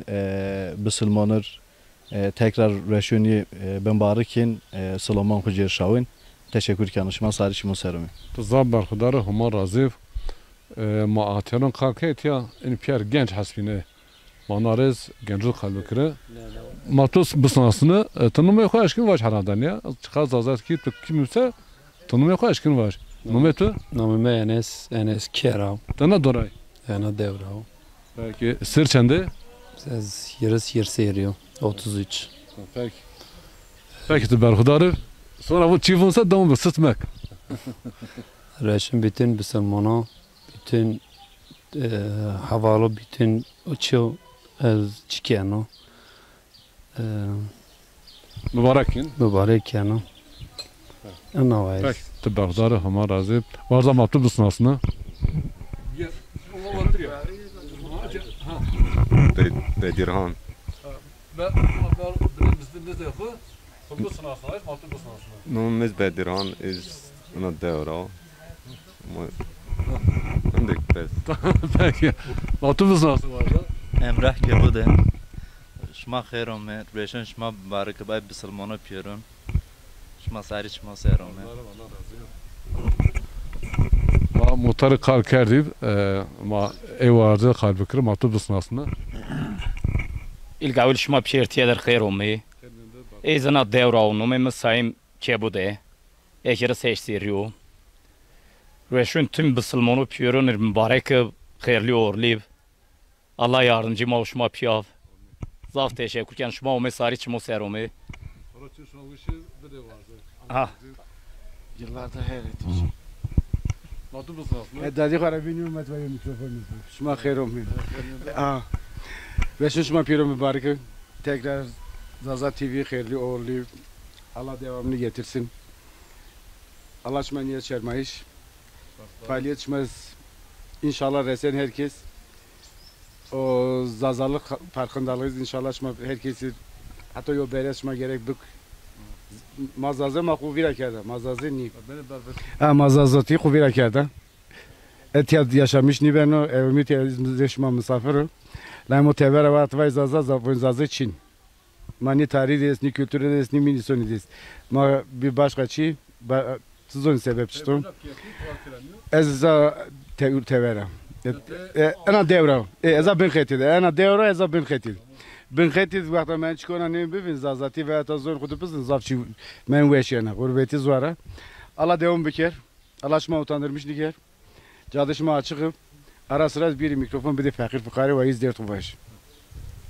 bısılmanır tekrar reşini bimbarıkin Solomon Hucer Şavin teşekkür kanışma sarı çimo seromir Tuzab barkudar huma razif ma atyaron kalket ya in pier genç hasbine manarez gençlik kalbikre matos bısnasını tanımaya koyuşkin var haradan ya çıkaz azat ki kimse tanımaya koyuşkin var numetu Namime Enes Kera Tana doray Ana Devrav Belki sır çende Siz yarıs seriyor 33 Peki Peki tu barkudarı sonra bu çifonsa devam sıtmak Reşim bütün Müslümana bütün havalı bütün uçuyor az çıkano Mübarek yani Ana var Peki tu barkudarı huma razif var zaman tu bısnasını Bedirhan Nomimiz Bedirhan is ana devra Andık bes Peki Matubus nasıl var Emrah Kebude Şma khairum me Reşen şma barik bay bisalmano piyorun Şma sari şma serum me Ma muhtarı kalker deyip ma ev vardı kalbikir matubus nasıl İlk şma pişirtiye der khairum me İzana devra onu me sayım Kebude Ekere seçtiriyor Reşun tüm bisalmano piyorun mübarek hayırlı uğurlu Allah yardımcı ma şma piyav Zaf teşekkür kan şma o mesari çmo serumu Ha Yıllarda hayret Matubus nasıl Dadi qarabini umat ve mikrofonu şma khairum ve şma piyorum mübarek tekrar Zaza TV hayırlı uğurlu Allah devamını getirsin Allah şma niyet şermayış faaliyet şmaz inşallah resen herkes o zazalık farkındalığız inşallah şma herkesi hatta yol beresma gerek bük mazazı ma kuvvira kerda mazazı ni mazazati kuvvira kerda etiyat yaşamış ni ben o evimi tezleşma misafir la tevera vat vay zazı Çin mani tarihi des ni kültürü des ni minisoni des ma bir başka şey sizin sebep çıktım ez tevera أنا دورة إذا بن ختيد أنا دورة إذا بن ختيد بن ختيد وقت ما نشكونا نيم ببين زازاتي واتزون خود بس نزافشي من ويشينا غربتي زوارة الله devam بكر الله شما utandırmış niger Cadışma açıkıp ara sıra bir mikrofon bir de fakir fukara ve izler tuvaş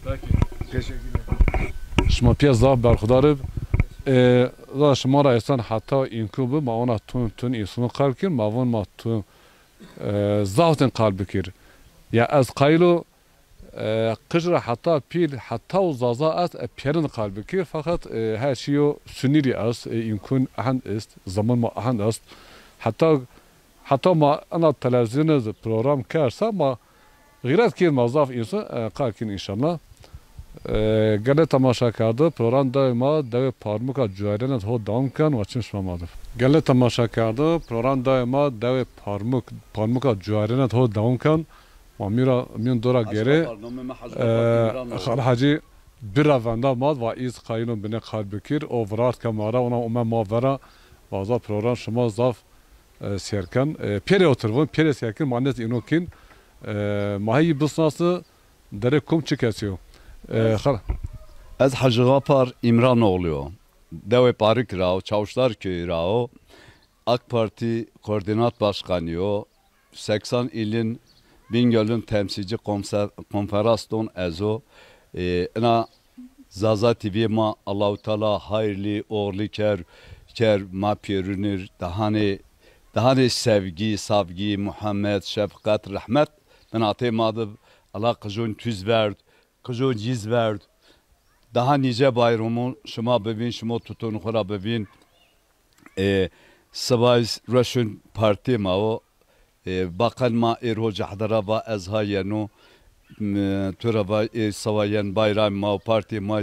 Peki teşekkürler Şma piyazda barkudarı da şma raysan hatta inkubu ma ona tun insunu kalkir ma von ma tun Zavten kalbikir. Ya az kaylo kıjra hatta pil hatta uzaza az pirin kalbikir fakat her şeyo süniri az inkun ahan ist zaman ma ahan ist hatta ma ana televizyonda program karsa ma gayret ki mazaf insan kalkin inşallah gale tamaşa kardı program daima dev parmuka cüarenet ho damkan ve çınşmamadır. Gale tamaşa kardı program daima dev parmuka cüarenet ho damkan ve min dora geri hacı bir avanda mad ve iz kayının bine kalbikir o vrat kamera ona umma mavera bazı program şuma zaf serkan pere oturun pere serkan manet inokin mahi bisnası dere kum çıkıyor. Ez Hacı Gapar İmranoğlu. Deve Parik Rao, Çavuşlar Köyü Rao, AK Parti Koordinat Başkanı, 80 ilin Bingöl'ün temsilci konferanston ezo. Ena Zaza TV ma Allahu Teala hayırlı uğurlu ker ma piyerünür. Dahane sevgi, savgi, Muhammed, şefkat, rahmet. Ben atayım adı Allah kızın tüz verdi. Kızın ciz verdi. daha nice bayramı şuma bebin, şuma tutun khura bebin. Sabahis Russian Parti ma o bakan ma irhoc hadara va azhayenu turaba savayen bayram ma parti ma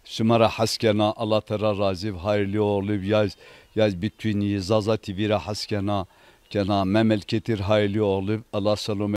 şumara haskena Allah tera razı hayırlı olup yaz bütün Zaza TV'ra haskena kena memleketir hayırlı olup Allah salam